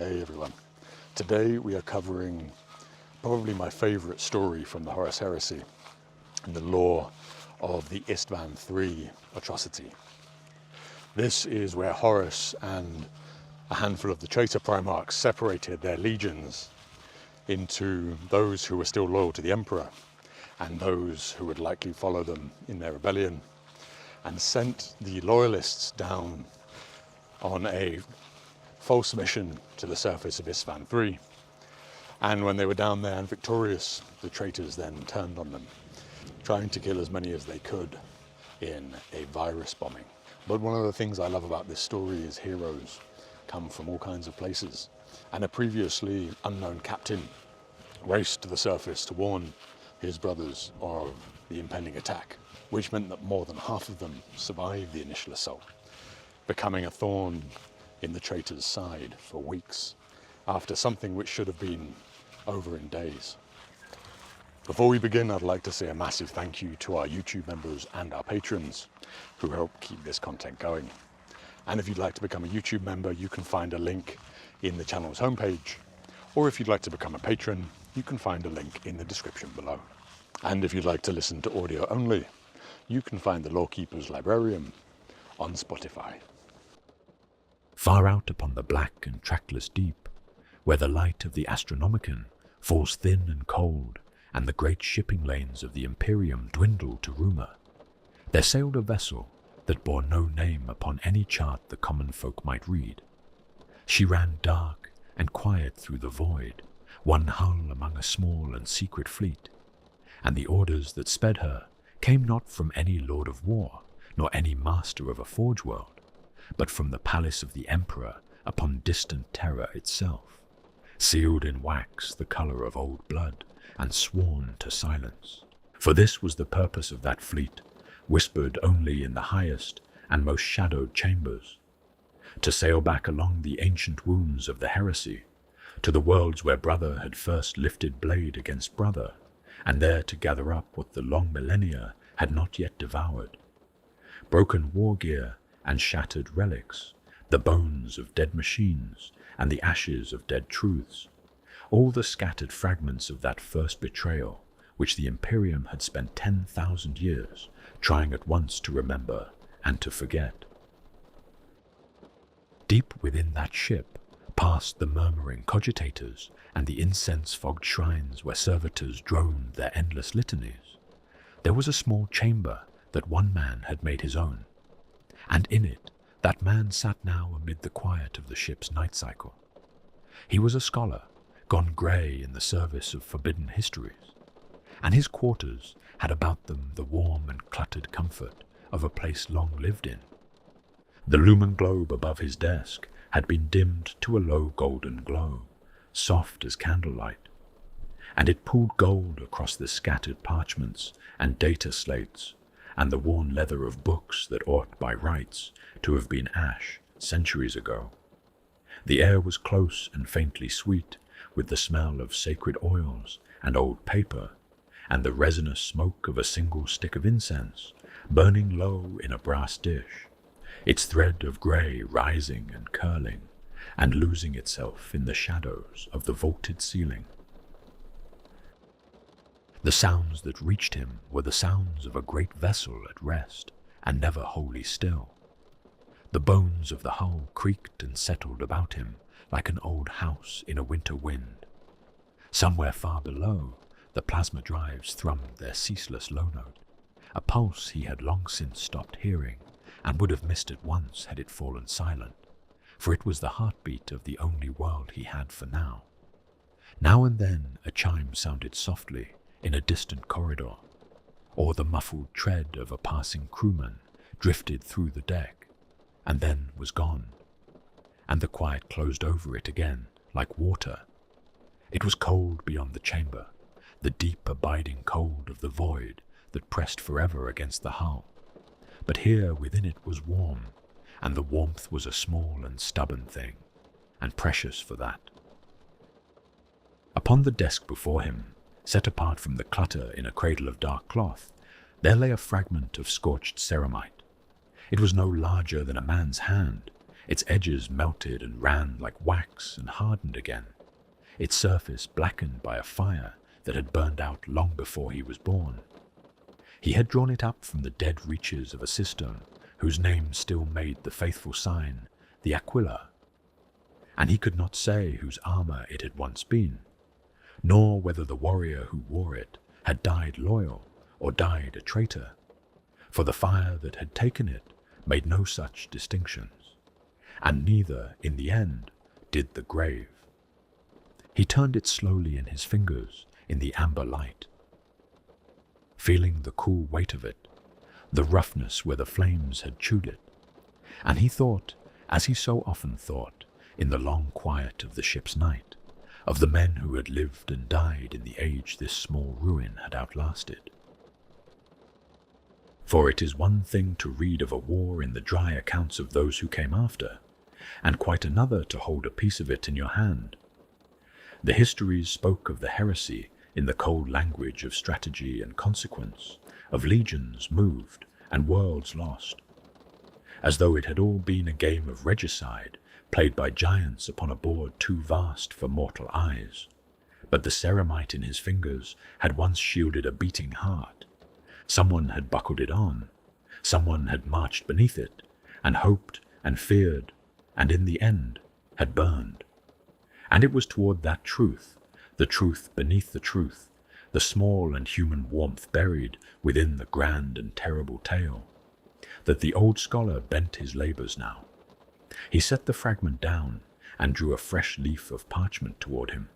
Hey everyone. Today we are covering probably my favourite story from the Horus Heresy and the lore of the Istvaan 3 Atrocity. This is where Horus and a handful of the traitor primarchs separated their legions into those who were still loyal to the Emperor and those who would likely follow them in their rebellion, and sent the loyalists down on a false mission to the surface of Istvaan 3. And when they were down there and victorious, the traitors then turned on them, trying to kill as many as they could in a virus bombing. But one of the things I love about this story is heroes come from all kinds of places, and a previously unknown captain raced to the surface to warn his brothers of the impending attack, which meant that more than half of them survived the initial assault, becoming a thorn in the traitor's side for weeks, after something which should have been over in days. Before we begin, I'd like to say a massive thank you to our YouTube members and our patrons who help keep this content going. And if you'd like to become a YouTube member, you can find a link in the channel's homepage, or if you'd like to become a patron, you can find a link in the description below. And if you'd like to listen to audio only, you can find the Lawkeeper's Librarium on Spotify. Far out upon the black and trackless deep, where the light of the Astronomicon falls thin and cold, and the great shipping lanes of the Imperium dwindle to rumour, there sailed a vessel that bore no name upon any chart the common folk might read. She ran dark and quiet through the void, one hull among a small and secret fleet, and the orders that sped her came not from any lord of war, nor any master of a forge world, but from the palace of the Emperor upon distant Terra itself, sealed in wax the colour of old blood, and sworn to silence. For this was the purpose of that fleet, whispered only in the highest and most shadowed chambers, to sail back along the ancient wounds of the heresy, to the worlds where brother had first lifted blade against brother, and there to gather up what the long millennia had not yet devoured. Broken war gear and shattered relics, the bones of dead machines and the ashes of dead truths, all the scattered fragments of that first betrayal which the Imperium had spent 10,000 years trying at once to remember and to forget. Deep within that ship, past the murmuring cogitators and the incense-fogged shrines where servitors droned their endless litanies, there was a small chamber that one man had made his own, and in it that man sat now amid the quiet of the ship's night cycle. He was a scholar, gone grey in the service of forbidden histories, and his quarters had about them the warm and cluttered comfort of a place long lived in. The lumen globe above his desk had been dimmed to a low golden glow, soft as candlelight, and it pooled gold across the scattered parchments and data slates and the worn leather of books that ought by rights to have been ash centuries ago. The air was close and faintly sweet, with the smell of sacred oils and old paper, and the resinous smoke of a single stick of incense burning low in a brass dish, its thread of grey rising and curling, and losing itself in the shadows of the vaulted ceiling. The sounds that reached him were the sounds of a great vessel at rest, and never wholly still. The bones of the hull creaked and settled about him like an old house in a winter wind. Somewhere far below, the plasma drives thrummed their ceaseless low note, a pulse he had long since stopped hearing, and would have missed at once had it fallen silent, for it was the heartbeat of the only world he had for now. Now and then a chime sounded softly in a distant corridor, or the muffled tread of a passing crewman drifted through the deck, and then was gone, and the quiet closed over it again like water. It was cold beyond the chamber, the deep abiding cold of the void that pressed forever against the hull, but here within it was warm, and the warmth was a small and stubborn thing, and precious for that. Upon the desk before him, set apart from the clutter in a cradle of dark cloth, there lay a fragment of scorched ceramite. It was no larger than a man's hand, Its edges melted and ran like wax and hardened again, its surface blackened by a fire that had burned out long before he was born. He had drawn it up from the dead reaches of a system whose name still made the faithful sign, the Aquila, and he could not say whose armor it had once been, nor whether the warrior who wore it had died loyal or died a traitor, for the fire that had taken it made no such distinctions, and neither, in the end, did the grave. He turned it slowly in his fingers in the amber light, feeling the cool weight of it, the roughness where the flames had chewed it, and he thought, as he so often thought, in the long quiet of the ship's night, of the men who had lived and died in the age this small ruin had outlasted. For it is one thing to read of a war in the dry accounts of those who came after, and quite another to hold a piece of it in your hand. The histories spoke of the heresy in the cold language of strategy and consequence, of legions moved and worlds lost, as though it had all been a game of regicide played by giants upon a board too vast for mortal eyes. But the ceramite in his fingers had once shielded a beating heart. Someone had buckled it on, someone had marched beneath it, and hoped and feared, and in the end had burned. And it was toward that truth, the truth beneath the truth, the small and human warmth buried within the grand and terrible tale, that the old scholar bent his labours now. He set the fragment down and drew a fresh leaf of parchment toward him,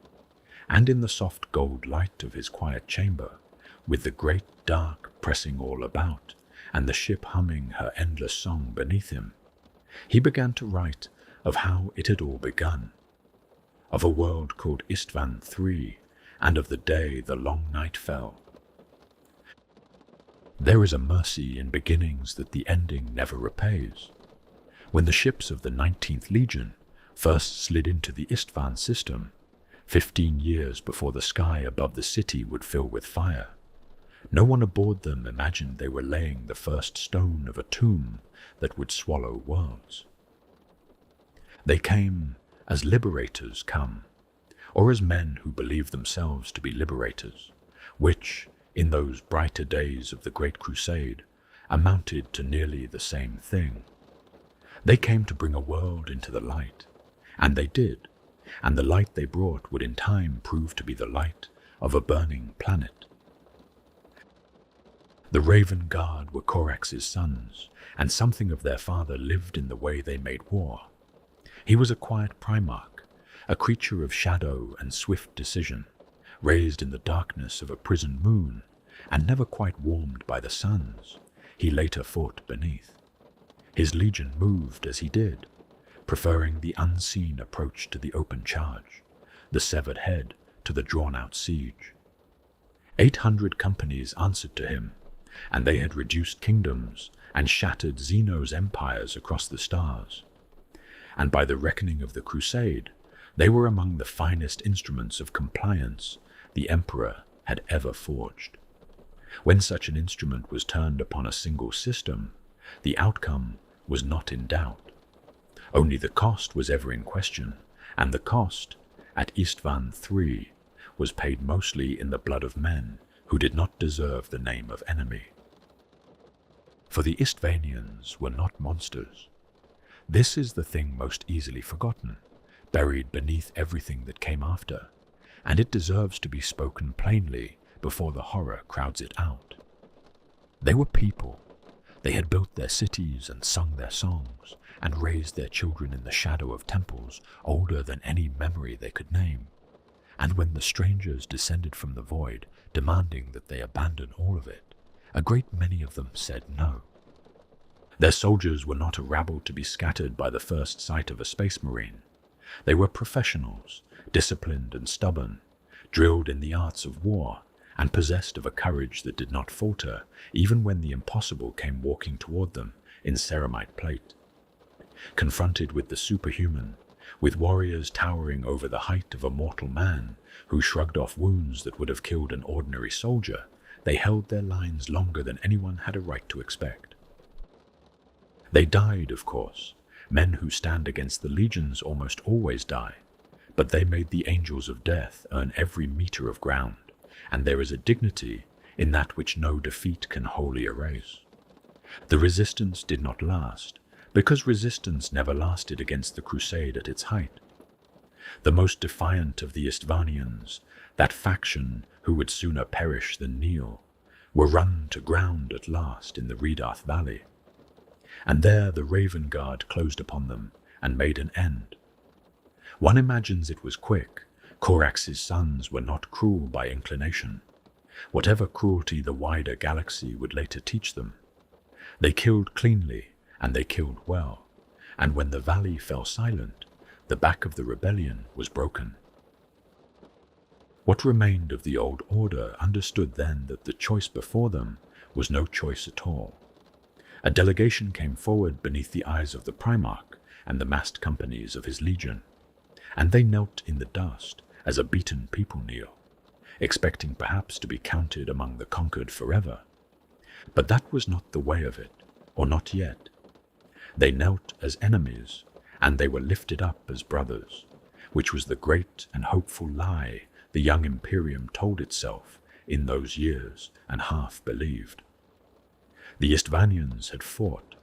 and in the soft gold light of his quiet chamber, with the great dark pressing all about, and the ship humming her endless song beneath him, he began to write of how it had all begun, of a world called Istvaan III, and of the day the long night fell. There is a mercy in beginnings that the ending never repays. When the ships of the 19th Legion first slid into the Istvaan system, 15 years before the sky above the city would fill with fire, no one aboard them imagined they were laying the first stone of a tomb that would swallow worlds. They came as liberators come, or as men who believed themselves to be liberators, which, in those brighter days of the Great Crusade, amounted to nearly the same thing. They came to bring a world into the light, and they did, and the light they brought would in time prove to be the light of a burning planet. The Raven Guard were Corax's sons, and something of their father lived in the way they made war. He was a quiet primarch, a creature of shadow and swift decision, raised in the darkness of a prison moon, and never quite warmed by the suns he later fought beneath. His legion moved as he did, preferring the unseen approach to the open charge, the severed head to the drawn-out siege. 800 companies answered to him, and they had reduced kingdoms and shattered Zeno's empires across the stars. And by the reckoning of the Crusade, they were among the finest instruments of compliance the Emperor had ever forged. When such an instrument was turned upon a single system, the outcome was not in doubt. Only the cost was ever in question, and the cost, at Istvaan III, was paid mostly in the blood of men who did not deserve the name of enemy. For the Istvanians were not monsters. This is the thing most easily forgotten, buried beneath everything that came after, and it deserves to be spoken plainly before the horror crowds it out. They were people. They had built their cities and sung their songs, and raised their children in the shadow of temples older than any memory they could name. And when the strangers descended from the void, demanding that they abandon all of it, a great many of them said no. Their soldiers were not a rabble to be scattered by the first sight of a space marine. They were professionals, disciplined and stubborn, drilled in the arts of war, and possessed of a courage that did not falter even when the impossible came walking toward them in ceramite plate. Confronted with the superhuman, with warriors towering over the height of a mortal man who shrugged off wounds that would have killed an ordinary soldier, they held their lines longer than anyone had a right to expect. They died, of course, Men who stand against the legions almost always die, but they made the angels of death earn every meter of ground, and there is a dignity in that which no defeat can wholly erase. The resistance did not last, because resistance never lasted against the crusade at its height. The most defiant of the Istvanians, that faction who would sooner perish than kneel, were run to ground at last in the Redarth Valley. And there the Raven Guard closed upon them and made an end. One imagines it was quick. Corax's sons were not cruel by inclination, whatever cruelty the wider galaxy would later teach them. They killed cleanly, and they killed well, and when the valley fell silent, the back of the rebellion was broken. What remained of the old order understood then that the choice before them was no choice at all. A delegation came forward beneath the eyes of the Primarch and the massed companies of his legion, and they knelt in the dust as a beaten people kneel, expecting perhaps to be counted among the conquered forever. But that was not the way of it, or not yet. They knelt as enemies, and they were lifted up as brothers, which was the great and hopeful lie the young Imperium told itself in those years and half believed. The Istvanians had fought,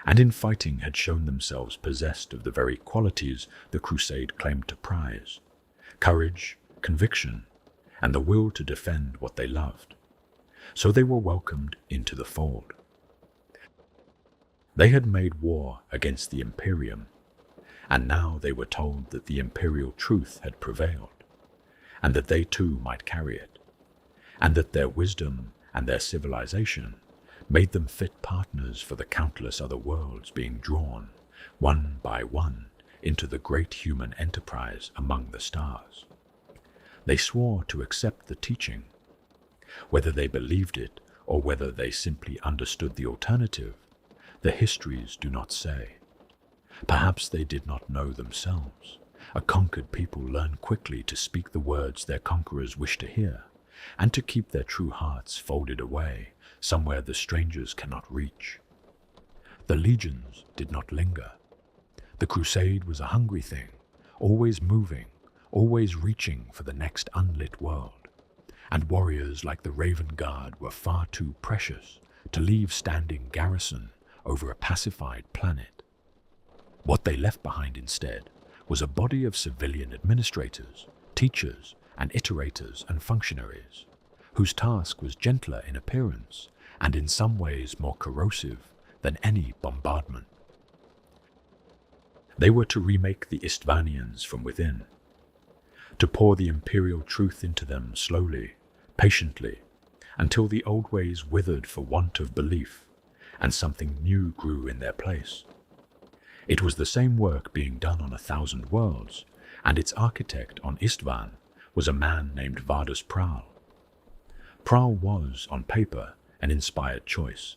and in fighting had shown themselves possessed of the very qualities the Crusade claimed to prize: courage, conviction, and the will to defend what they loved. So they were welcomed into the fold. They had made war against the Imperium, and now they were told that the imperial truth had prevailed, and that they too might carry it, and that their wisdom and their civilization made them fit partners for the countless other worlds being drawn, one by one, into the great human enterprise among the stars. They swore to accept the teaching. Whether they believed it or whether they simply understood the alternative, the histories do not say. Perhaps they did not know themselves. A conquered people learn quickly to speak the words their conquerors wish to hear, and to keep their true hearts folded away somewhere the strangers cannot reach. The legions did not linger. The crusade was a hungry thing, always moving, always reaching for the next unlit world, and warriors like the Raven Guard were far too precious to leave standing garrison over a pacified planet. What they left behind instead was a body of civilian administrators, teachers, and iterators and functionaries, whose task was gentler in appearance and in some ways more corrosive than any bombardment. They were to remake the Istvanians from within, to pour the imperial truth into them slowly, patiently, until the old ways withered for want of belief, and something new grew in their place. It was the same work being done on 1,000 worlds, and its architect on Istvaan was a man named Vardus Praal. Praal was, on paper, an inspired choice.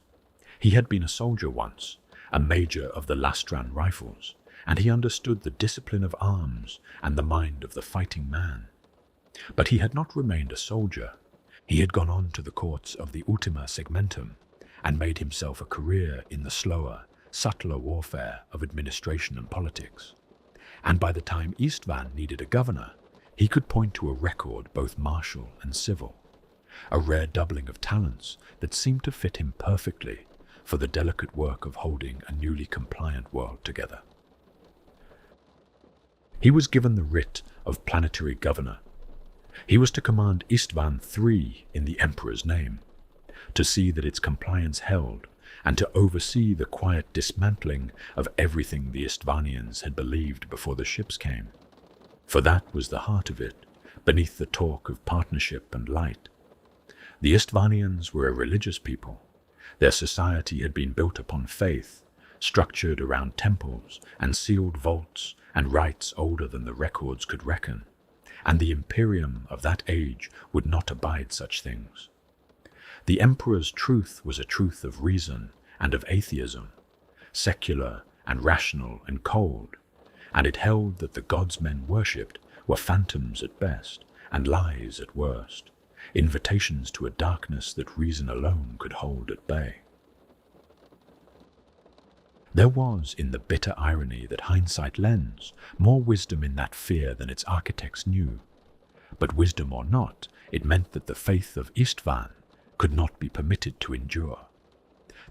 He had been a soldier once, a major of the Lastran Rifles, and he understood the discipline of arms and the mind of the fighting man. But he had not remained a soldier. He had gone on to the courts of the Ultima Segmentum and made himself a career in the slower, subtler warfare of administration and politics. And by the time Istvaan needed a governor, he could point to a record both martial and civil, a rare doubling of talents that seemed to fit him perfectly for the delicate work of holding a newly compliant world together. He was given the writ of planetary governor. He was to command Istvaan III in the Emperor's name, to see that its compliance held, and to oversee the quiet dismantling of everything the Istvanians had believed before the ships came. For that was the heart of it, beneath the talk of partnership and light. The Istvanians were a religious people. Their society had been built upon faith, structured around temples and sealed vaults and rites older than the records could reckon, and the Imperium of that age would not abide such things. The Emperor's truth was a truth of reason and of atheism, secular and rational and cold, and it held that the gods men worshipped were phantoms at best and lies at worst, invitations to a darkness that reason alone could hold at bay. There was, in the bitter irony that hindsight lends, more wisdom in that fear than its architects knew. But wisdom or not, it meant that the faith of Istvaan could not be permitted to endure.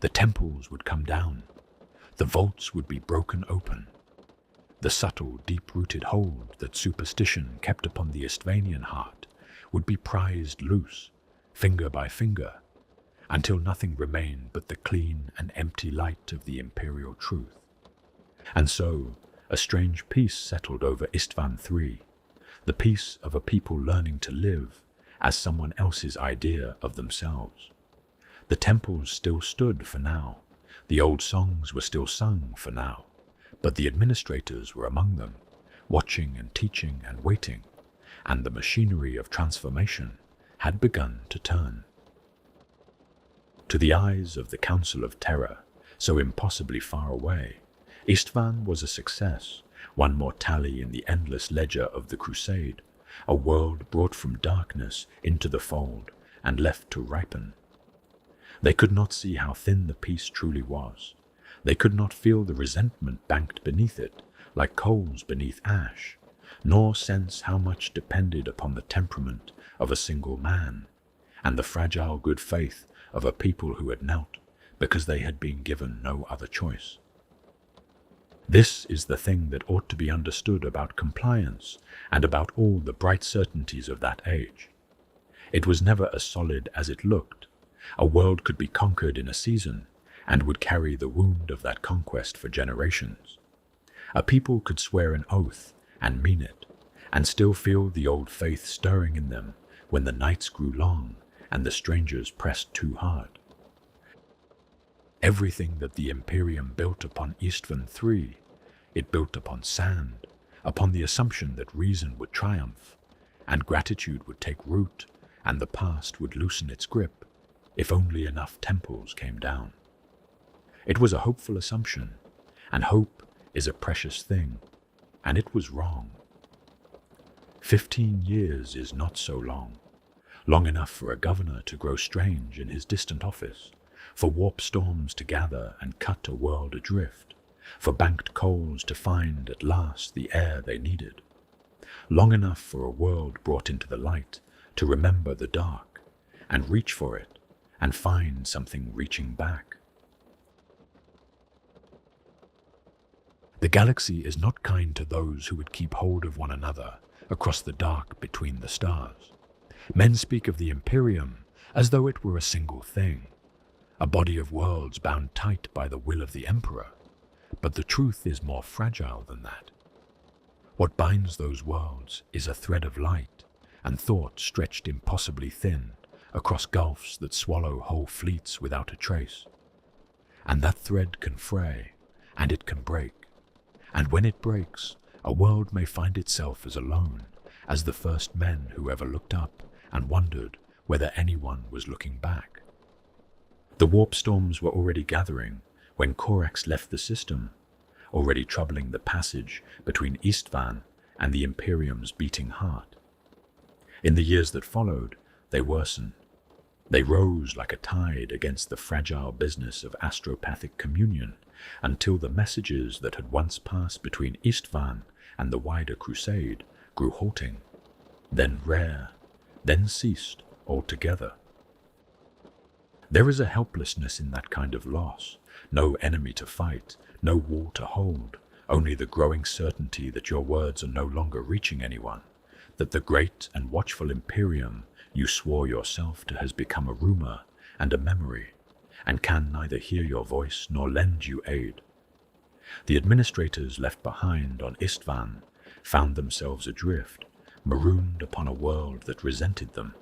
The temples would come down. The vaults would be broken open. The subtle, deep-rooted hold that superstition kept upon the Istvanian heart would be prized loose, finger by finger, until nothing remained but the clean and empty light of the imperial truth. And so, a strange peace settled over Istvaan III, the peace of a people learning to live as someone else's idea of themselves. The temples still stood for now, the old songs were still sung for now, but the administrators were among them, watching and teaching and waiting, and the machinery of transformation had begun to turn. To the eyes of the Council of Terror, so impossibly far away, Istvaan was a success, one more tally in the endless ledger of the Crusade, a world brought from darkness into the fold and left to ripen. They could not see how thin the peace truly was. They could not feel the resentment banked beneath it, like coals beneath ash, nor sense how much depended upon the temperament of a single man, and the fragile good faith of a people who had knelt because they had been given no other choice. This is the thing that ought to be understood about compliance and about all the bright certainties of that age. It was never as solid as it looked. A world could be conquered in a season and would carry the wound of that conquest for generations. A people could swear an oath and mean it, and still feel the old faith stirring in them when the nights grew long and the strangers pressed too hard. Everything that the Imperium built upon Istvaan III, it built upon sand, upon the assumption that reason would triumph, and gratitude would take root, and the past would loosen its grip, if only enough temples came down. It was a hopeful assumption, and hope is a precious thing, and it was wrong. 15 years is not so long, long enough for a governor to grow strange in his distant office, for warp storms to gather and cut a world adrift, for banked coals to find at last the air they needed, long enough for a world brought into the light to remember the dark, and reach for it, and find something reaching back. The galaxy is not kind to those who would keep hold of one another across the dark between the stars. Men speak of the Imperium as though it were a single thing, a body of worlds bound tight by the will of the Emperor, but the truth is more fragile than that. What binds those worlds is a thread of light and thought stretched impossibly thin across gulfs that swallow whole fleets without a trace. And that thread can fray, and it can break, and when it breaks, a world may find itself as alone as the first men who ever looked up and wondered whether anyone was looking back. The warp storms were already gathering when Corax left the system, already troubling the passage between Istvaan and the Imperium's beating heart. In the years that followed, they worsened. They rose like a tide against the fragile business of astropathic communion until the messages that had once passed between Istvaan and the wider crusade grew halting, then rare, then ceased altogether. There is a helplessness in that kind of loss, no enemy to fight, no wall to hold, only the growing certainty that your words are no longer reaching anyone, that the great and watchful Imperium you swore yourself to has become a rumor and a memory, and can neither hear your voice nor lend you aid. The administrators left behind on Istvaan found themselves adrift, marooned upon a world that resented them,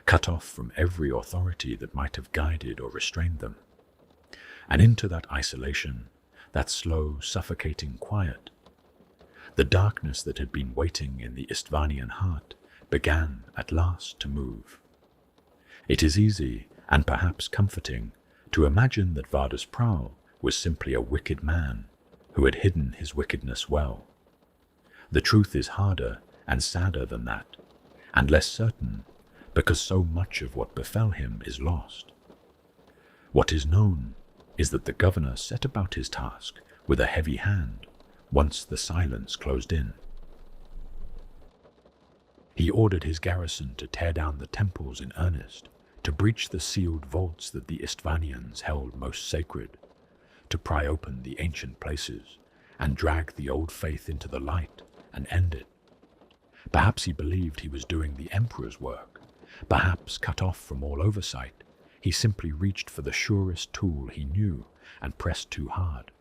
cut off from every authority that might have guided or restrained them. And into that isolation, that slow, suffocating quiet, the darkness that had been waiting in the Istvanian heart began at last to move. It is easy, and perhaps comforting, to imagine that Vardus Praal was simply a wicked man who had hidden his wickedness well. The truth is harder and sadder than that, and less certain, because so much of what befell him is lost. What is known is that the governor set about his task with a heavy hand once the silence closed in. He ordered his garrison to tear down the temples in earnest, to breach the sealed vaults that the Istvaanians held most sacred, to pry open the ancient places and drag the old faith into the light and end it. Perhaps he believed he was doing the emperor's work. Perhaps, cut off from all oversight, he simply reached for the surest tool he knew and pressed too hard.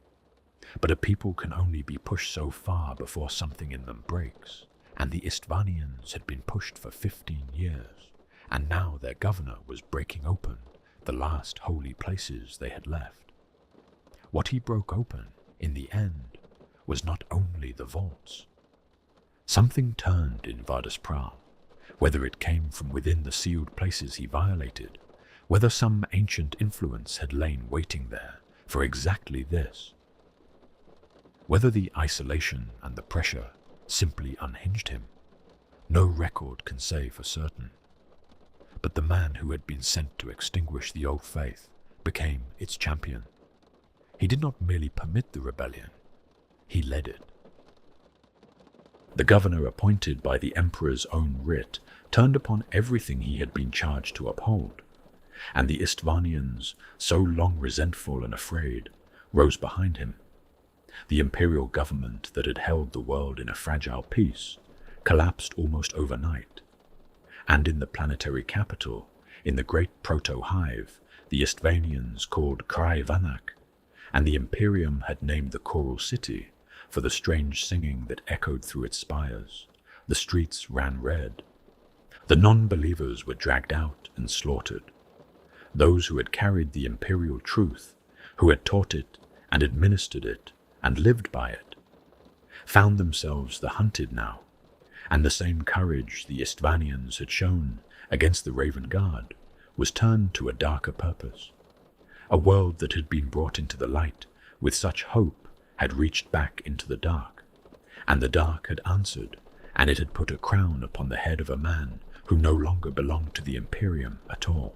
But a people can only be pushed so far before something in them breaks, and the Istvaanians had been pushed for 15 years, and now their governor was breaking open the last holy places they had left. What he broke open, in the end, was not only the vaults. Something turned in Vardus Praal, whether it came from within the sealed places he violated, whether some ancient influence had lain waiting there for exactly this, whether the isolation and the pressure simply unhinged him, no record can say for certain. But the man who had been sent to extinguish the old faith became its champion. He did not merely permit the rebellion, he led it. The governor appointed by the emperor's own writ turned upon everything he had been charged to uphold, and the Istvaanians, so long resentful and afraid, rose behind him. The imperial government that had held the world in a fragile peace collapsed almost overnight, and in the planetary capital, in the great proto-hive, the Istvaanians called Krai Vanak, and the Imperium had named the choral city for the strange singing that echoed through its spires. The streets ran red. The non-believers were dragged out and slaughtered. Those who had carried the imperial truth, who had taught it and administered it and lived by it, found themselves the hunted now, and the same courage the Istvaanians had shown against the Raven Guard was turned to a darker purpose. A world that had been brought into the light with such hope had reached back into the dark, and the dark had answered, and it had put a crown upon the head of a man who no longer belonged to the Imperium at all.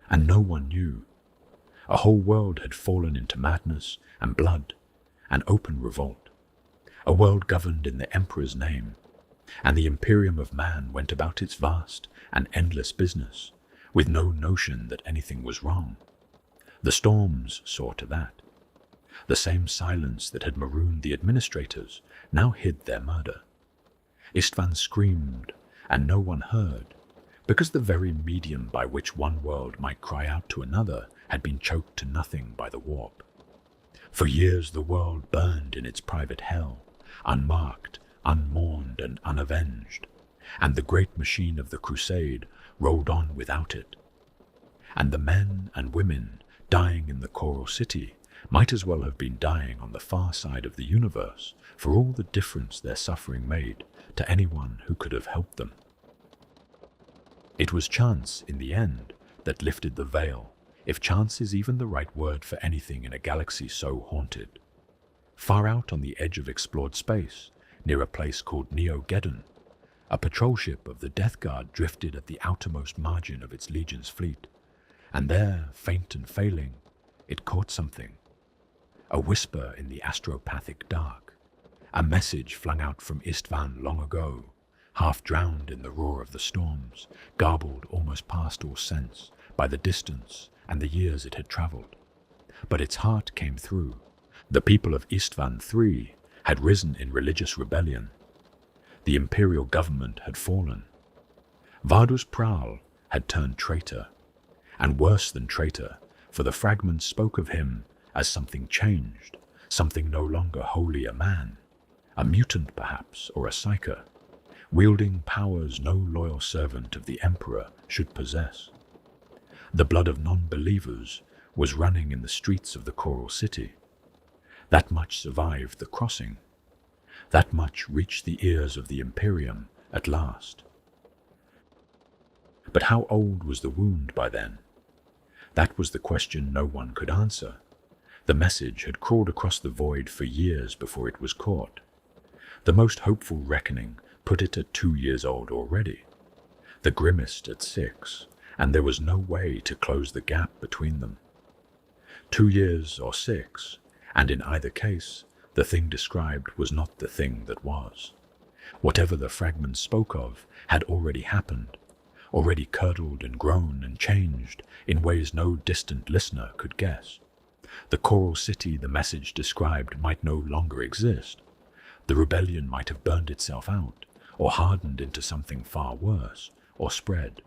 And no one knew. A whole world had fallen into madness and blood and open revolt, a world governed in the Emperor's name, and the Imperium of man went about its vast and endless business, with no notion that anything was wrong. The storms saw to that. The same silence that had marooned the administrators now hid their murder. Istvaan screamed, and no one heard, because the very medium by which one world might cry out to another had been choked to nothing by the warp. For years the world burned in its private hell, unmarked, unmourned, and unavenged, and the great machine of the crusade rolled on without it. And the men and women dying in the choral city might as well have been dying on the far side of the universe for all the difference their suffering made to anyone who could have helped them. It was chance, in the end, that lifted the veil, if chance is even the right word for anything in a galaxy so haunted. Far out on the edge of explored space, near a place called Neo-Geddon, a patrol ship of the Death Guard drifted at the outermost margin of its Legion's fleet, and there, faint and failing, it caught something. A whisper in the astropathic dark, a message flung out from Istvaan long ago, half drowned in the roar of the storms, garbled almost past all sense by the distance and the years it had travelled. But its heart came through. The people of Istvaan III had risen in religious rebellion. The imperial government had fallen. Vardus Praal had turned traitor, and worse than traitor, for the fragments spoke of him as something changed, something no longer wholly a man, a mutant perhaps, or a psyker, wielding powers no loyal servant of the Emperor should possess. The blood of non-believers was running in the streets of the choral city. That much survived the crossing. That much reached the ears of the Imperium at last. But how old was the wound by then? That was the question no one could answer. The message had crawled across the void for years before it was caught. The most hopeful reckoning put it at 2 years old already, the grimmest at 6, and there was no way to close the gap between them. 2 years or 6, and in either case, the thing described was not the thing that was. Whatever the fragments spoke of had already happened, already curdled and grown and changed in ways no distant listener could guess. The coral city the message described might no longer exist. The rebellion might have burned itself out, or hardened into something far worse, or spread.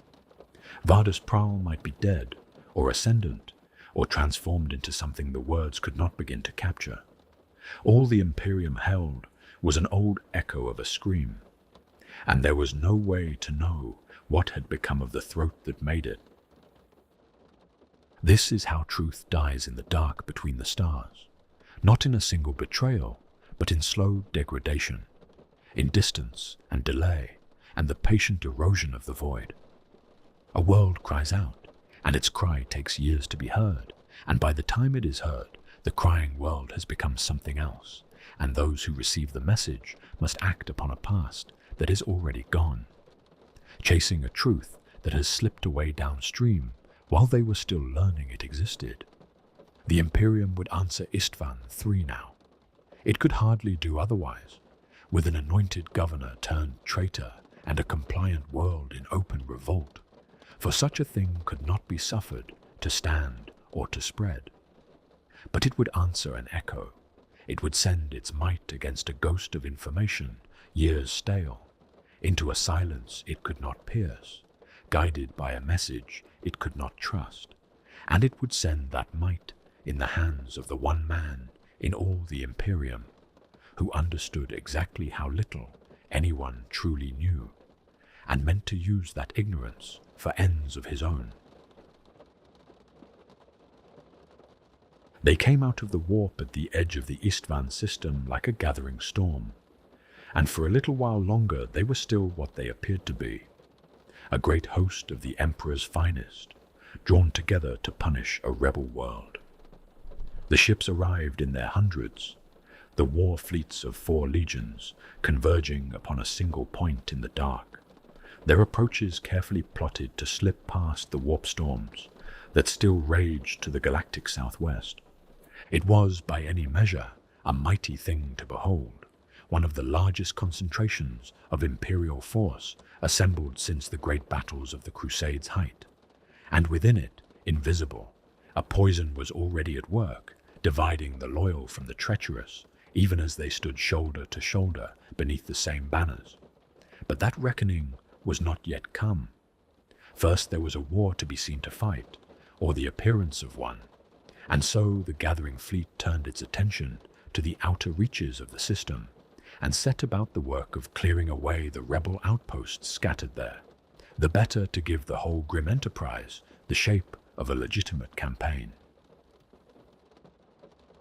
Vardus Praal might be dead, or ascendant, or transformed into something the words could not begin to capture. All the Imperium held was an old echo of a scream, and there was no way to know what had become of the throat that made it. This is how truth dies in the dark between the stars, not in a single betrayal, but in slow degradation, in distance and delay, and the patient erosion of the void. A world cries out, and its cry takes years to be heard, and by the time it is heard, the crying world has become something else, and those who receive the message must act upon a past that is already gone, chasing a truth that has slipped away downstream while they were still learning it existed. The Imperium would answer Istvaan III now. It could hardly do otherwise, with an anointed governor turned traitor and a compliant world in open revolt, for such a thing could not be suffered to stand or to spread. But it would answer an echo. It would send its might against a ghost of information, years stale, into a silence it could not pierce, guided by a message it could not trust, and it would send that might in the hands of the one man in all the Imperium, who understood exactly how little anyone truly knew, and meant to use that ignorance for ends of his own. They came out of the warp at the edge of the Istvaan system like a gathering storm, and for a little while longer they were still what they appeared to be, a great host of the Emperor's finest, drawn together to punish a rebel world. The ships arrived in their hundreds, the war fleets of 4 legions converging upon a single point in the dark, their approaches carefully plotted to slip past the warp storms that still raged to the galactic southwest. It was, by any measure, a mighty thing to behold, one of the largest concentrations of imperial force assembled since the great battles of the Crusades' height. And within it, invisible, a poison was already at work, dividing the loyal from the treacherous, even as they stood shoulder to shoulder beneath the same banners. But that reckoning was not yet come. First there was a war to be seen to fight, or the appearance of one, and so the gathering fleet turned its attention to the outer reaches of the system, and set about the work of clearing away the rebel outposts scattered there, the better to give the whole grim enterprise the shape of a legitimate campaign.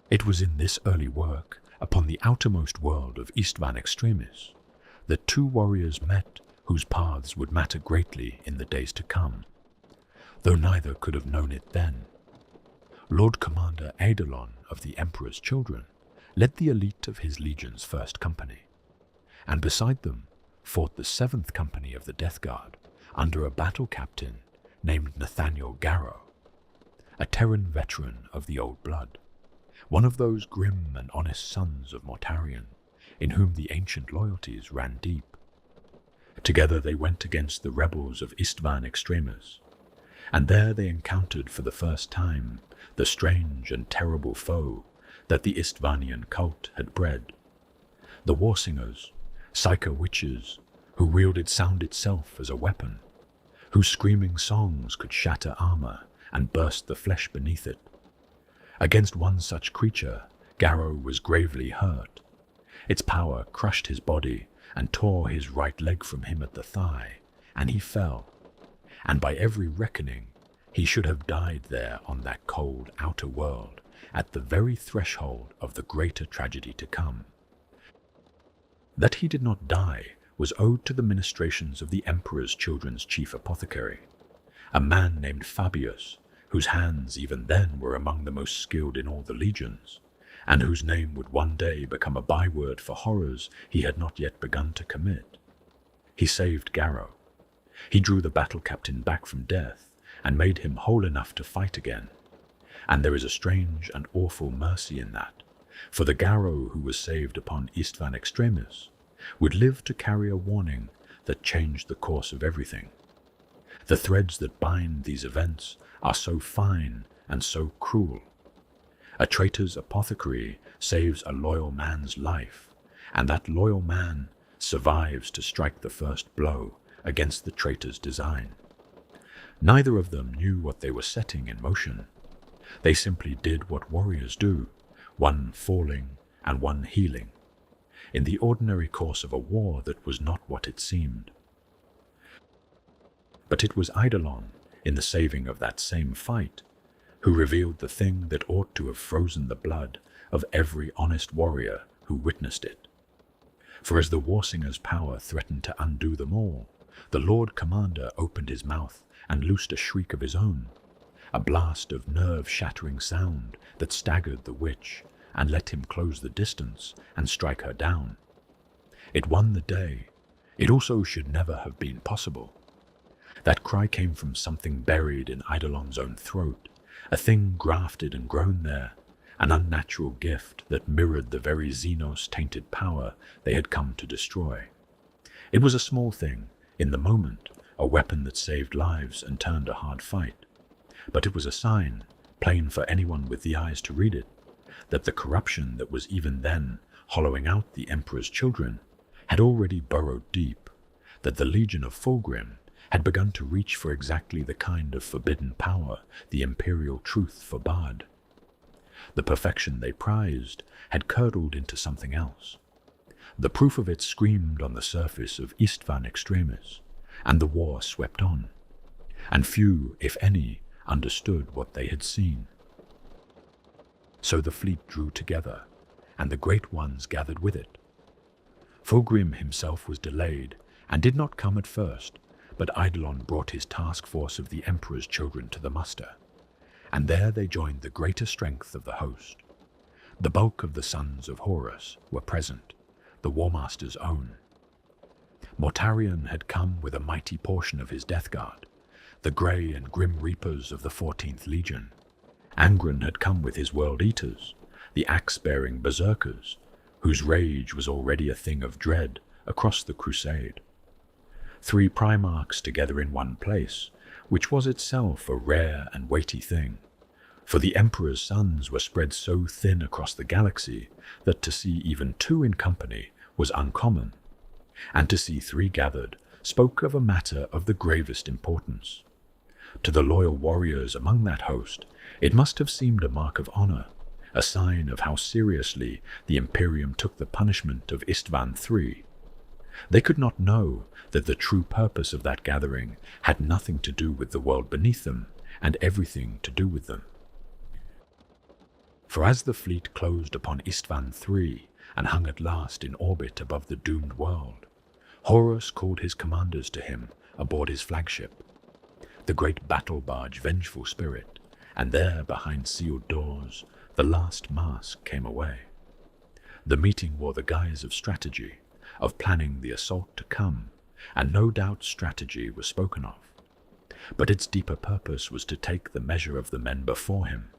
It was in this early work, upon the outermost world of Istvaan Extremis, that 2 warriors met whose paths would matter greatly in the days to come, though neither could have known it then. Lord Commander Eidolon of the Emperor's Children led the elite of his legion's 1st company, and beside them fought the 7th Company of the Death Guard under a battle captain named Nathaniel Garrow, a Terran veteran of the old blood, one of those grim and honest sons of Mortarion, in whom the ancient loyalties ran deep. Together they went against the rebels of Istvaan Extremis, and there they encountered for the first time the strange and terrible foe that the Istvaanian cult had bred. The Warsingers, psycho witches, who wielded sound itself as a weapon, whose screaming songs could shatter armor and burst the flesh beneath it. Against one such creature, Garrow was gravely hurt. Its power crushed his body and tore his right leg from him at the thigh, and he fell. And by every reckoning, he should have died there on that cold outer world, at the very threshold of the greater tragedy to come. That he did not die was owed to the ministrations of the Emperor's Children's chief apothecary, a man named Fabius, whose hands even then were among the most skilled in all the legions, and whose name would one day become a byword for horrors he had not yet begun to commit. He saved Garrow. He drew the battle captain back from death, and made him whole enough to fight again. and there is a strange and awful mercy in that, for the Garrow who was saved upon Istvaan Extremis would live to carry a warning that changed the course of everything. The threads that bind these events are so fine and so cruel. A traitor's apothecary saves a loyal man's life, and that loyal man survives to strike the first blow against the traitor's design. Neither of them knew what they were setting in motion. They simply did what warriors do, one falling and one healing, in the ordinary course of a war that was not what it seemed. But it was Eidolon, in the saving of that same fight, who revealed the thing that ought to have frozen the blood of every honest warrior who witnessed it. For as the Warsinger's power threatened to undo them all, the Lord Commander opened his mouth and loosed a shriek of his own, a blast of nerve-shattering sound that staggered the witch and let him close the distance and strike her down. It won the day. It also should never have been possible. That cry came from something buried in Eidolon's own throat, a thing grafted and grown there, an unnatural gift that mirrored the very Xenos-tainted power they had come to destroy. It was a small thing, in the moment, a weapon that saved lives and turned a hard fight. But it was a sign, plain for anyone with the eyes to read it, that the corruption that was even then hollowing out the Emperor's children had already burrowed deep, that the Legion of Fulgrim had begun to reach for exactly the kind of forbidden power the imperial truth forbade. The perfection they prized had curdled into something else. The proof of it screamed on the surface of Istvaan Extremis, and the war swept on, and few, if any, understood what they had seen. So the fleet drew together, and the great ones gathered with it. Fulgrim himself was delayed, and did not come at first, but Eidolon brought his task force of the Emperor's children to the muster, and there they joined the greater strength of the host. The bulk of the sons of Horus were present, the War Master's own. Mortarion had come with a mighty portion of his death guard, the grey and grim reapers of the 14th Legion. Angren had come with his world eaters, the axe-bearing berserkers, whose rage was already a thing of dread across the crusade. 3 primarchs together in one place, which was itself a rare and weighty thing, for the Emperor's sons were spread so thin across the galaxy that to see even 2 in company was uncommon, and to see 3 gathered spoke of a matter of the gravest importance. To the loyal warriors among that host, it must have seemed a mark of honor, a sign of how seriously the Imperium took the punishment of Istvaan III. They could not know that the true purpose of that gathering had nothing to do with the world beneath them, and everything to do with them. For as the fleet closed upon Istvaan III and hung at last in orbit above the doomed world, Horus called his commanders to him aboard his flagship, the great battle barge Vengeful Spirit, and there, behind sealed doors, the last mask came away. The meeting wore the guise of strategy, of planning the assault to come, and no doubt strategy was spoken of. But its deeper purpose was to take the measure of the men before him,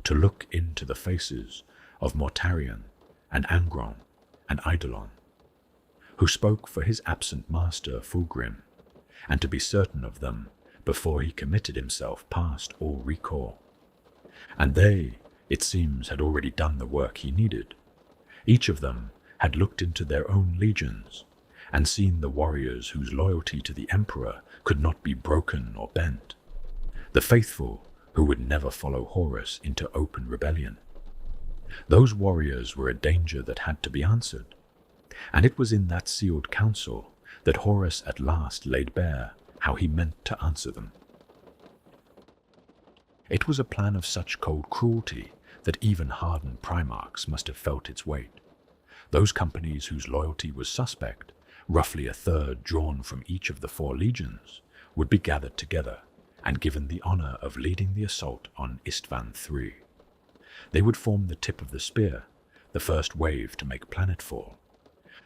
to look into the faces of Mortarion and Angron and Eidolon, who spoke for his absent master Fulgrim, and to be certain of them before he committed himself past all recall. And they, it seems, had already done the work he needed. Each of them had looked into their own legions, and seen the warriors whose loyalty to the Emperor could not be broken or bent, the faithful who would never follow Horus into open rebellion. Those warriors were a danger that had to be answered, and it was in that sealed council that Horus at last laid bare how he meant to answer them. It was a plan of such cold cruelty that even hardened primarchs must have felt its weight. Those companies whose loyalty was suspect, roughly a third drawn from each of the 4 legions, would be gathered together and given the honor of leading the assault on Istvaan III. They would form the tip of the spear, the first wave to make planetfall.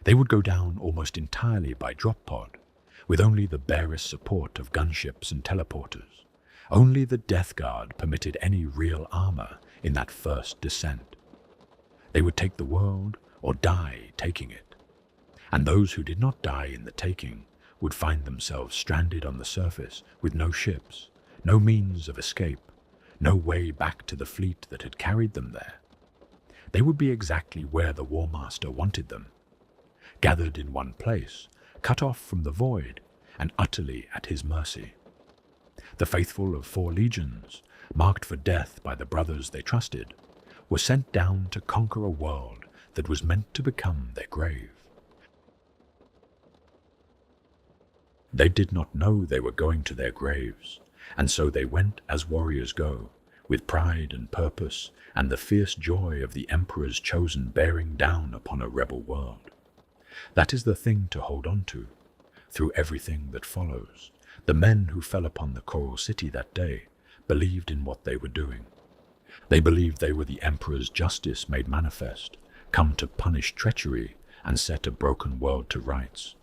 They would go down almost entirely by drop pod, with only the barest support of gunships and teleporters, Only the Death Guard permitted any real armor in that first descent. They would take the world or die taking it. And those who did not die in the taking would find themselves stranded on the surface with no ships, no means of escape, no way back to the fleet that had carried them there. They would be exactly where the War Master wanted them, gathered in one place, cut off from the void, and utterly at his mercy. The faithful of 4 legions, marked for death by the brothers they trusted, were sent down to conquer a world that was meant to become their grave. They did not know they were going to their graves, and so they went as warriors go, with pride and purpose and the fierce joy of the Emperor's chosen bearing down upon a rebel world. That is the thing to hold on to, through everything that follows. The men who fell upon the Coral City that day believed in what they were doing. They believed they were the Emperor's justice made manifest, come to punish treachery and set a broken world to rights.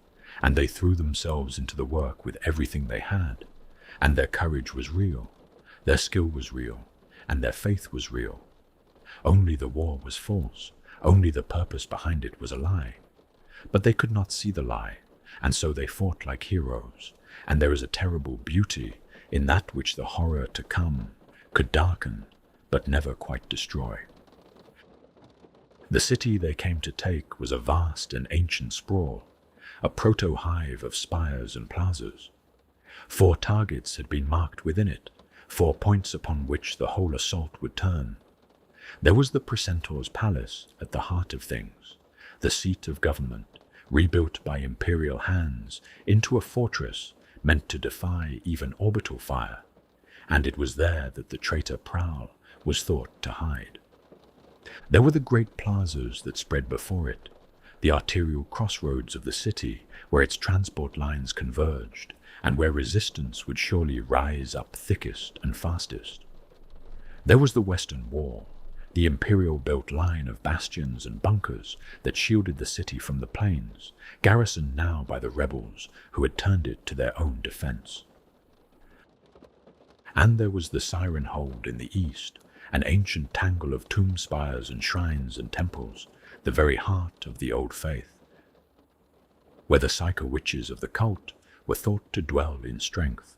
And they threw themselves into the work with everything they had, and their courage was real, their skill was real, and their faith was real. Only the war was false, only the purpose behind it was a lie. But they could not see the lie, and so they fought like heroes, and there is a terrible beauty in that which the horror to come could darken, but never quite destroy. The city they came to take was a vast and ancient sprawl, a proto-hive of spires and plazas. 4 targets had been marked within it, 4 points upon which the whole assault would turn. There was the Precentor's palace at the heart of things, the seat of government, rebuilt by imperial hands into a fortress meant to defy even orbital fire, and it was there that the traitor Prowl was thought to hide. There were the great plazas that spread before it, the arterial crossroads of the city where its transport lines converged, and where resistance would surely rise up thickest and fastest. There was the Western Wall, the imperial-built line of bastions and bunkers that shielded the city from the plains, garrisoned now by the rebels who had turned it to their own defense. And there was the Siren Hold in the east, an ancient tangle of tomb spires and shrines and temples, the very heart of the old faith, where the psycho-witches of the cult were thought to dwell in strength.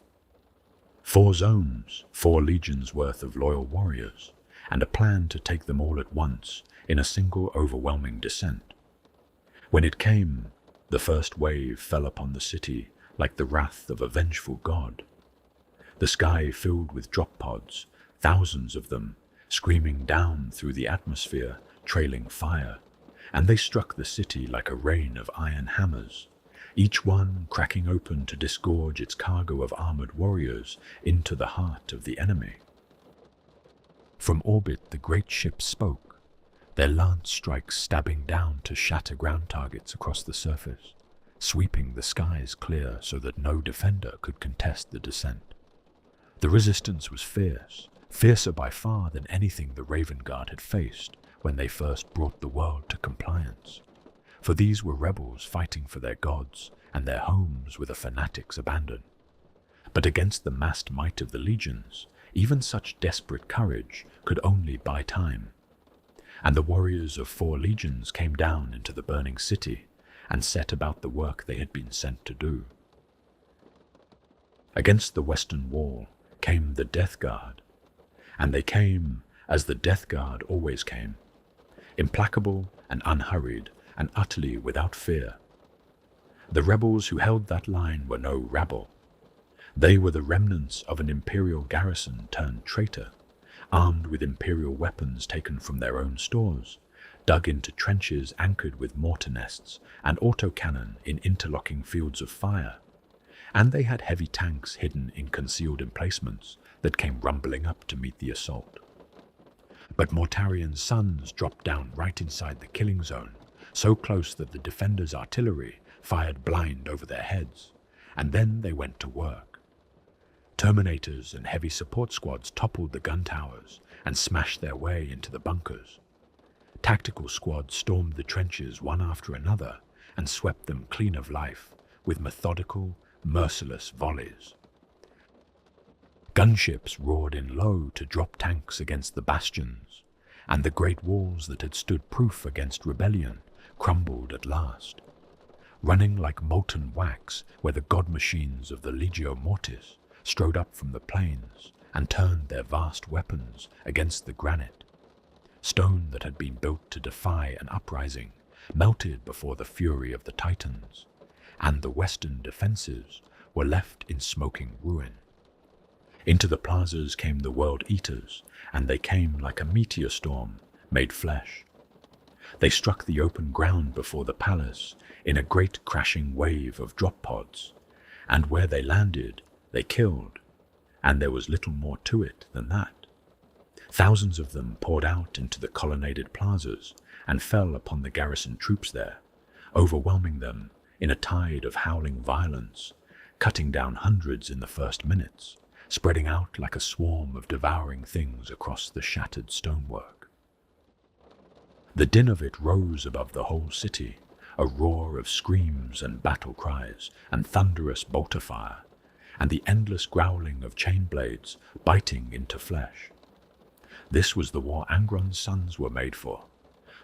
4 zones, 4 legions worth of loyal warriors, and a plan to take them all at once in a single overwhelming descent. When it came, the first wave fell upon the city like the wrath of a vengeful god. The sky filled with drop pods, thousands of them, screaming down through the atmosphere, trailing fire, and they struck the city like a rain of iron hammers, each one cracking open to disgorge its cargo of armored warriors into the heart of the enemy. From orbit the great ships spoke, their lance strikes stabbing down to shatter ground targets across the surface, sweeping the skies clear so that no defender could contest the descent. The resistance was fierce, fiercer by far than anything the Raven Guard had faced when they first brought the world to compliance. For these were rebels fighting for their gods and their homes with a fanatic's abandon. But against the massed might of the legions, even such desperate courage could only buy time. And the warriors of 4 legions came down into the burning city and set about the work they had been sent to do. Against the Western Wall came the Death Guard, and they came as the Death Guard always came, implacable and unhurried and utterly without fear. The rebels who held that line were no rabble. They were the remnants of an imperial garrison turned traitor, armed with imperial weapons taken from their own stores, dug into trenches anchored with mortar nests and autocannon in interlocking fields of fire, and they had heavy tanks hidden in concealed emplacements that came rumbling up to meet the assault. But Mortarion's sons dropped down right inside the killing zone, so close that the defenders' artillery fired blind over their heads, and then they went to work. Terminators and heavy support squads toppled the gun towers and smashed their way into the bunkers. Tactical squads stormed the trenches one after another and swept them clean of life with methodical, merciless volleys. Gunships roared in low to drop tanks against the bastions, and the great walls that had stood proof against rebellion crumbled at last. Running like molten wax were the god machines of the Legio Mortis, strode up from the plains and turned their vast weapons against the granite. Stone that had been built to defy an uprising melted before the fury of the Titans, and the western defences were left in smoking ruin. Into the plazas came the World Eaters, and they came like a meteor storm made flesh. They struck the open ground before the palace in a great crashing wave of drop pods, and where they landed, they killed, and there was little more to it than that. Thousands of them poured out into the colonnaded plazas and fell upon the garrison troops there, overwhelming them in a tide of howling violence, cutting down hundreds in the first minutes, spreading out like a swarm of devouring things across the shattered stonework. The din of it rose above the whole city, a roar of screams and battle cries and thunderous bolter fire, and the endless growling of chain blades biting into flesh. This was the war Angron's sons were made for,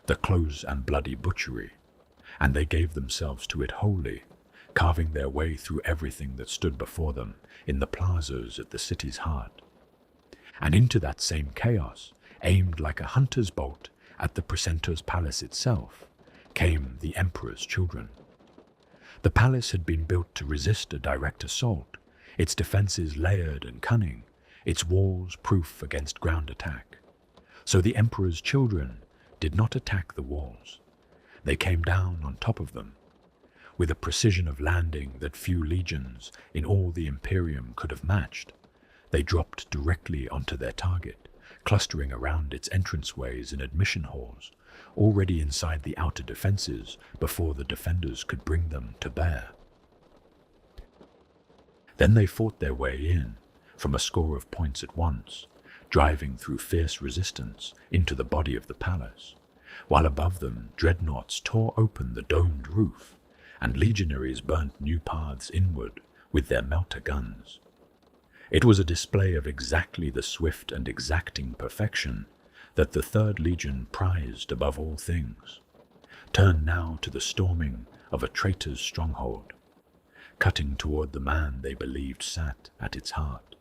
the close and bloody butchery, and they gave themselves to it wholly, carving their way through everything that stood before them in the plazas at the city's heart. And into that same chaos, aimed like a hunter's bolt at the precentor's palace itself, came the emperor's children. The palace had been built to resist a direct assault, its defences layered and cunning, its walls proof against ground attack. So the emperor's children did not attack the walls. They came down on top of them, with a precision of landing that few legions in all the Imperium could have matched. They dropped directly onto their target, clustering around its entranceways and admission halls, already inside the outer defences before the defenders could bring them to bear. Then they fought their way in, from a score of points at once, driving through fierce resistance into the body of the palace, while above them dreadnoughts tore open the domed roof, and legionaries burnt new paths inward with their melter guns. It was a display of exactly the swift and exacting perfection that the Third Legion prized above all things. Turn now to the storming of a traitor's stronghold, cutting toward the man they believed sat at its heart.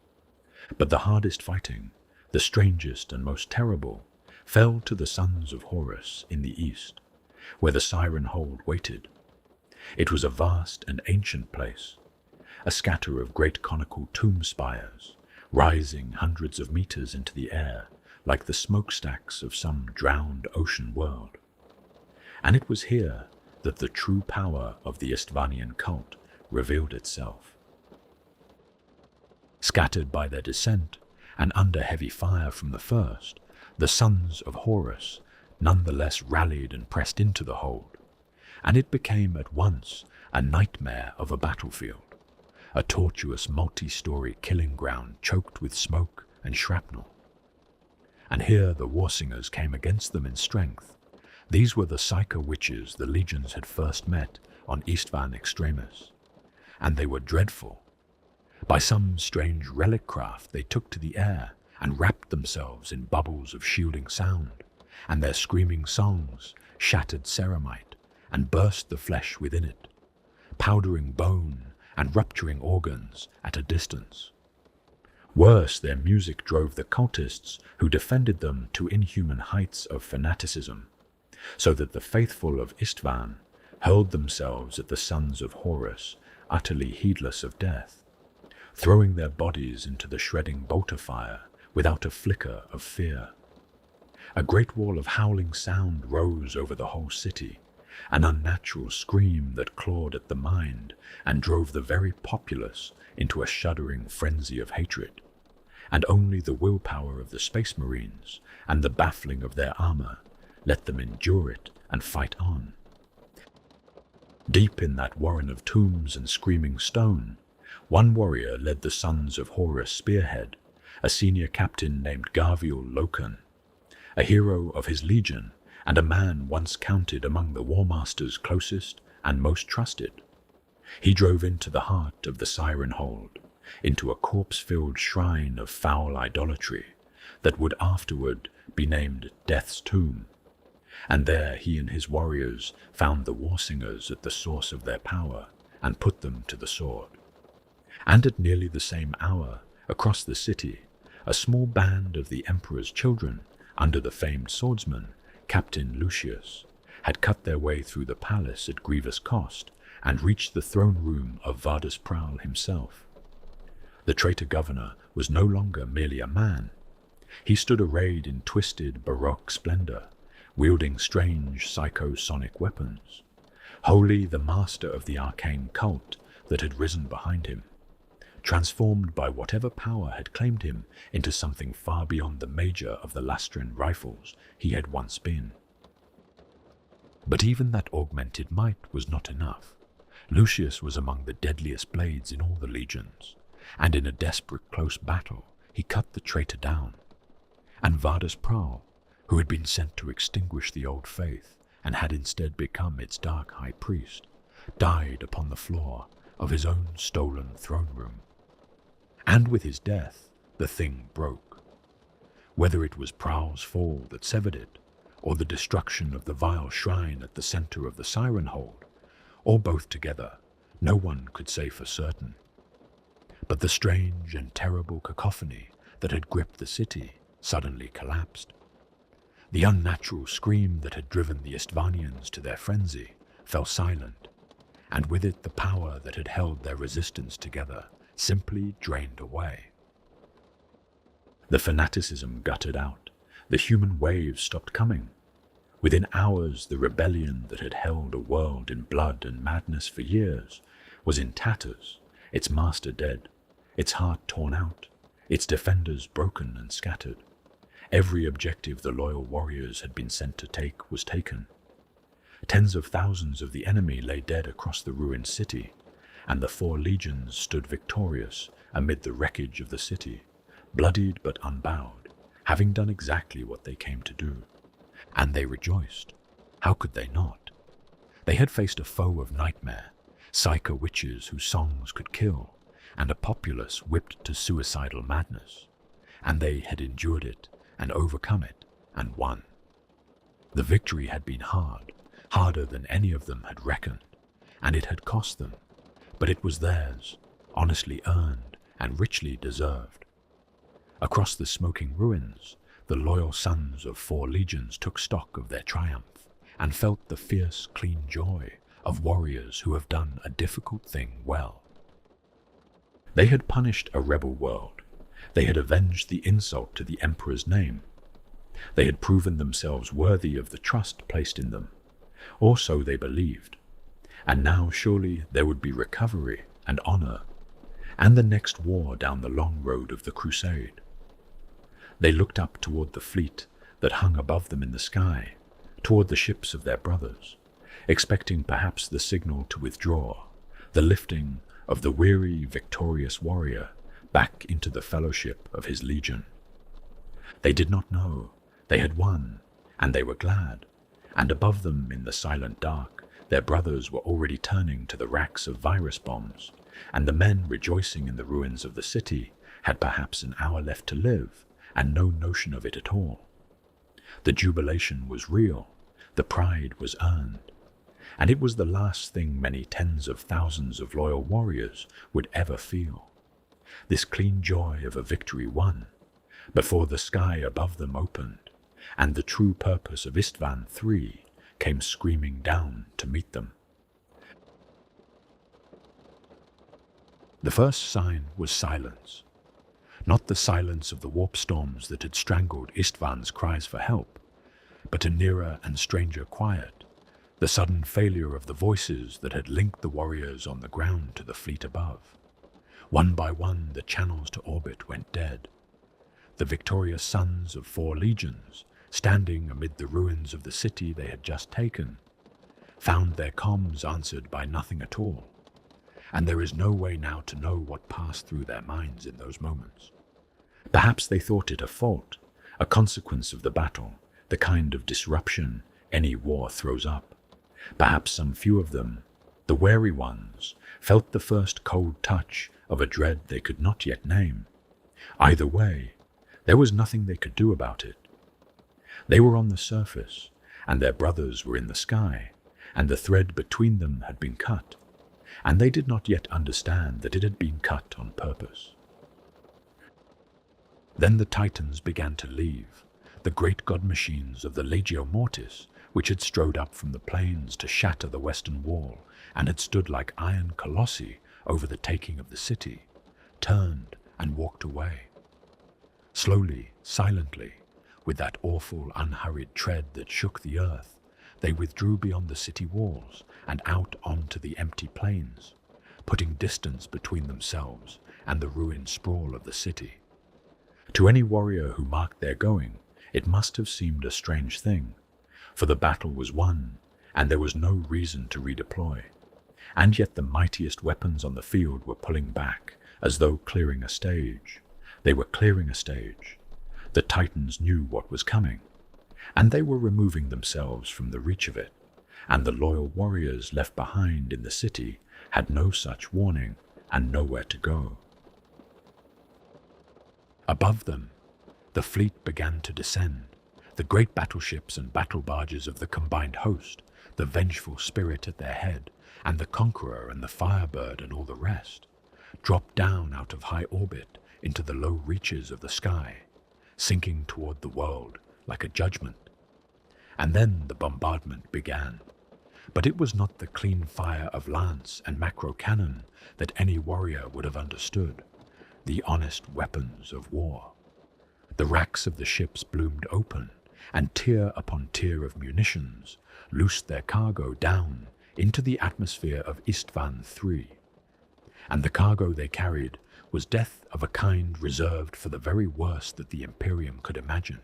But the hardest fighting, the strangest and most terrible, fell to the sons of Horus in the east, where the Siren Hold waited. It was a vast and ancient place, a scatter of great conical tomb spires, rising hundreds of meters into the air like the smokestacks of some drowned ocean world. And it was here that the true power of the Istvanian cult revealed itself. Scattered by their descent, and under heavy fire from the first, the sons of Horus nonetheless rallied and pressed into the hold, and it became at once a nightmare of a battlefield, a tortuous multi-story killing ground choked with smoke and shrapnel. And here the war-singers came against them in strength. These were the Psyker witches the legions had first met on Istvaan Extremis, and they were dreadful. By some strange relic craft they took to the air and wrapped themselves in bubbles of shielding sound, and their screaming songs shattered ceramite and burst the flesh within it, powdering bone and rupturing organs at a distance. Worse, their music drove the cultists who defended them to inhuman heights of fanaticism, so that the faithful of Istvaan hurled themselves at the sons of Horus, utterly heedless of death, throwing their bodies into the shredding bolter fire without a flicker of fear. A great wall of howling sound rose over the whole city, an unnatural scream that clawed at the mind and drove the very populace into a shuddering frenzy of hatred, and only the willpower of the Space Marines and the baffling of their armor let them endure it and fight on. Deep in that warren of tombs and screaming stone, one warrior led the sons of Horus spearhead, a senior captain named Garviel Loken, a hero of his legion and a man once counted among the War Master's closest and most trusted. He drove into the heart of the Siren Hold, into a corpse-filled shrine of foul idolatry that would afterward be named Death's Tomb. And there he and his warriors found the war singers at the source of their power and put them to the sword. And at nearly the same hour, across the city, a small band of the Emperor's children, under the famed swordsman, Captain Lucius, had cut their way through the palace at grievous cost and reached the throne room of Vardus Prowl himself. The traitor governor was no longer merely a man. He stood arrayed in twisted Baroque splendor, wielding strange psychosonic weapons, wholly the master of the arcane cult that had risen behind him, transformed by whatever power had claimed him into something far beyond the major of the Lastran rifles he had once been. But even that augmented might was not enough. Lucius was among the deadliest blades in all the legions, and in a desperate close battle he cut the traitor down. And Vardus Prowl, who had been sent to extinguish the old faith and had instead become its dark high priest, died upon the floor of his own stolen throne room. And with his death, the thing broke. Whether it was Prowl's fall that severed it, or the destruction of the vile shrine at the center of the Siren Hold, or both together, no one could say for certain. But the strange and terrible cacophony that had gripped the city suddenly collapsed. The unnatural scream that had driven the Istvanians to their frenzy fell silent, and with it the power that had held their resistance together simply drained away. The fanaticism guttered out. The human waves stopped coming. Within hours, the rebellion that had held a world in blood and madness for years was in tatters, its master dead, its heart torn out, its defenders broken and scattered. Every objective the loyal warriors had been sent to take was taken. Tens of thousands of the enemy lay dead across the ruined city, and the 4 legions stood victorious amid the wreckage of the city, bloodied but unbowed, having done exactly what they came to do. And they rejoiced. How could they not? They had faced a foe of nightmare, psycho witches whose songs could kill, and a populace whipped to suicidal madness, and they had endured it and overcome it and won. The victory had been hard, harder than any of them had reckoned, and it had cost them, but it was theirs, honestly earned and richly deserved. Across the smoking ruins, the loyal sons of 4 legions took stock of their triumph and felt the fierce, clean joy of warriors who have done a difficult thing well. They had punished a rebel world. They had avenged the insult to the Emperor's name. They had proven themselves worthy of the trust placed in them, or so they believed. And now surely there would be recovery and honor, and the next war down the long road of the crusade. They looked up toward the fleet that hung above them in the sky, toward the ships of their brothers, expecting perhaps the signal to withdraw, the lifting of the weary, victorious warrior back into the fellowship of his legion. They did not know. They had won, and they were glad, and above them in the silent dark, their brothers were already turning to the racks of virus bombs, and the men rejoicing in the ruins of the city had perhaps an hour left to live, and no notion of it at all. The jubilation was real, the pride was earned, and it was the last thing many tens of thousands of loyal warriors would ever feel. This clean joy of a victory won, before the sky above them opened, and the true purpose of Istvaan III came screaming down to meet them. The first sign was silence. Not the silence of the warp storms that had strangled Istvaan's cries for help, but a nearer and stranger quiet, the sudden failure of the voices that had linked the warriors on the ground to the fleet above. One by one the channels to orbit went dead. The victorious sons of 4 legions, standing amid the ruins of the city they had just taken, found their comms answered by nothing at all, and there is no way now to know what passed through their minds in those moments. Perhaps they thought it a fault, a consequence of the battle, the kind of disruption any war throws up. Perhaps some few of them, The wary ones felt the first cold touch of a dread they could not yet name. Either way, there was nothing they could do about it. They were on the surface, and their brothers were in the sky, and the thread between them had been cut, and they did not yet understand that it had been cut on purpose. Then the Titans began to leave, the great god machines of the Legio Mortis, which had strode up from the plains to shatter the western wall and had stood like iron colossi over the taking of the city, turned and walked away. Slowly, silently, with that awful, unhurried tread that shook the earth, they withdrew beyond the city walls and out onto the empty plains, putting distance between themselves and the ruined sprawl of the city. To any warrior who marked their going, it must have seemed a strange thing, for the battle was won, and there was no reason to redeploy. And yet the mightiest weapons on the field were pulling back, as though clearing a stage. They were clearing a stage. The Titans knew what was coming, and they were removing themselves from the reach of it, and the loyal warriors left behind in the city had no such warning and nowhere to go. Above them, the fleet began to descend, the great battleships and battle barges of the combined host, the vengeful spirit at their head, and the Conqueror and the Firebird and all the rest, dropped down out of high orbit into the low reaches of the sky, sinking toward the world like a judgment. And then the bombardment began. But it was not the clean fire of lance and macro cannon that any warrior would have understood, the honest weapons of war. The racks of the ships bloomed open, and tier upon tier of munitions loosed their cargo down into the atmosphere of Istvaan III. And the cargo they carried was death of a kind reserved for the very worst that the Imperium could imagine,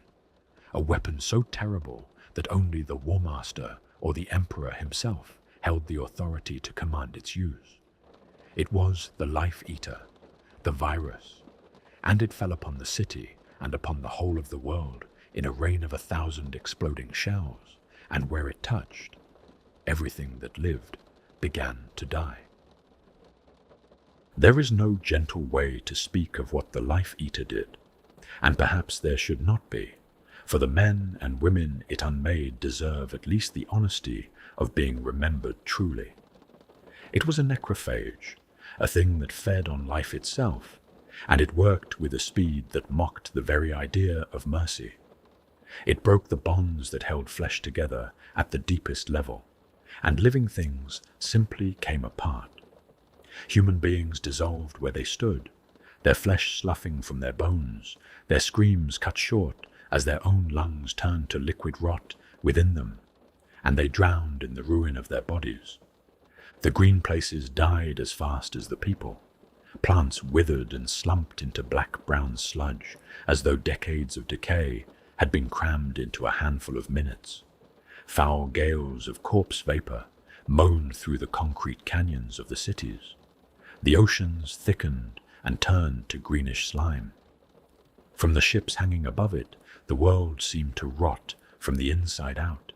a weapon so terrible that only the War Master or the Emperor himself held the authority to command its use. It was the Life Eater, the virus, and it fell upon the city and upon the whole of the world in a rain of 1,000 exploding shells, and where it touched, everything that lived began to die. There is no gentle way to speak of what the Life Eater did, and perhaps there should not be, for the men and women it unmade deserve at least the honesty of being remembered truly. It was a necrophage, a thing that fed on life itself, and it worked with a speed that mocked the very idea of mercy. It broke the bonds that held flesh together at the deepest level, and living things simply came apart. Human beings dissolved where they stood, their flesh sloughing from their bones, their screams cut short as their own lungs turned to liquid rot within them, and they drowned in the ruin of their bodies. The green places died as fast as the people. Plants withered and slumped into black-brown sludge, as though decades of decay had been crammed into a handful of minutes. Foul gales of corpse vapor moaned through the concrete canyons of the cities. The oceans thickened and turned to greenish slime. From the ships hanging above it, the world seemed to rot from the inside out,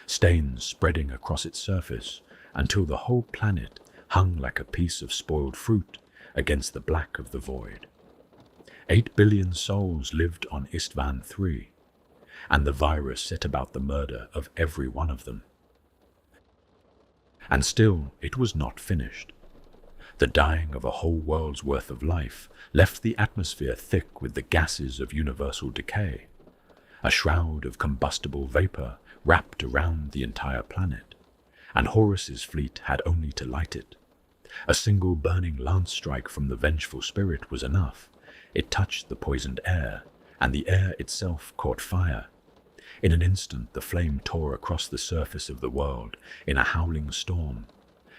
stains spreading across its surface until the whole planet hung like a piece of spoiled fruit against the black of the void. 8 billion souls lived on Istvaan III, and the virus set about the murder of every one of them. And still it was not finished. The dying of a whole world's worth of life left the atmosphere thick with the gases of universal decay. A shroud of combustible vapor wrapped around the entire planet, and Horus's fleet had only to light it. A single burning lance strike from the vengeful spirit was enough. It touched the poisoned air, and the air itself caught fire. In an instant the flame tore across the surface of the world in a howling storm,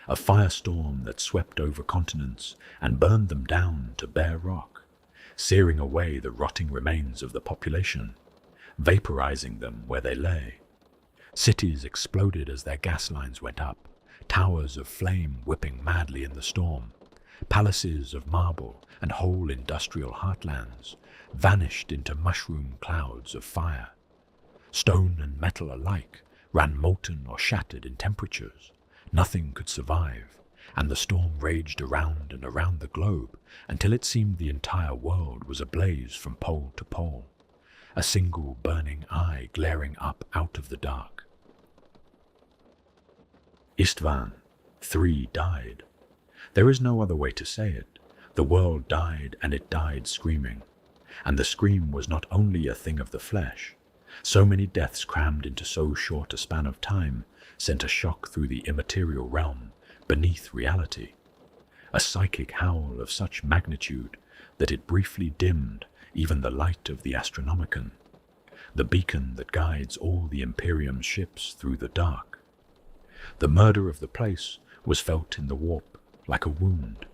a firestorm that swept over continents and burned them down to bare rock, searing away the rotting remains of the population, vaporizing them where they lay. Cities exploded as their gas lines went up, towers of flame whipping madly in the storm. Palaces of marble and whole industrial heartlands vanished into mushroom clouds of fire. Stone and metal alike ran molten or shattered in temperatures, Nothing could survive, and the storm raged around and around the globe until it seemed the entire world was ablaze from pole to pole, a single burning eye glaring up out of the dark. Istvaan 3 died. There is no other way to say it. The world died, and it died screaming. And the scream was not only a thing of the flesh. So many deaths crammed into so short a span of time sent a shock through the immaterial realm beneath reality. A psychic howl of such magnitude that it briefly dimmed even the light of the Astronomicon, the beacon that guides all the Imperium's ships through the dark. The murder of the place was felt in the warp like a wound.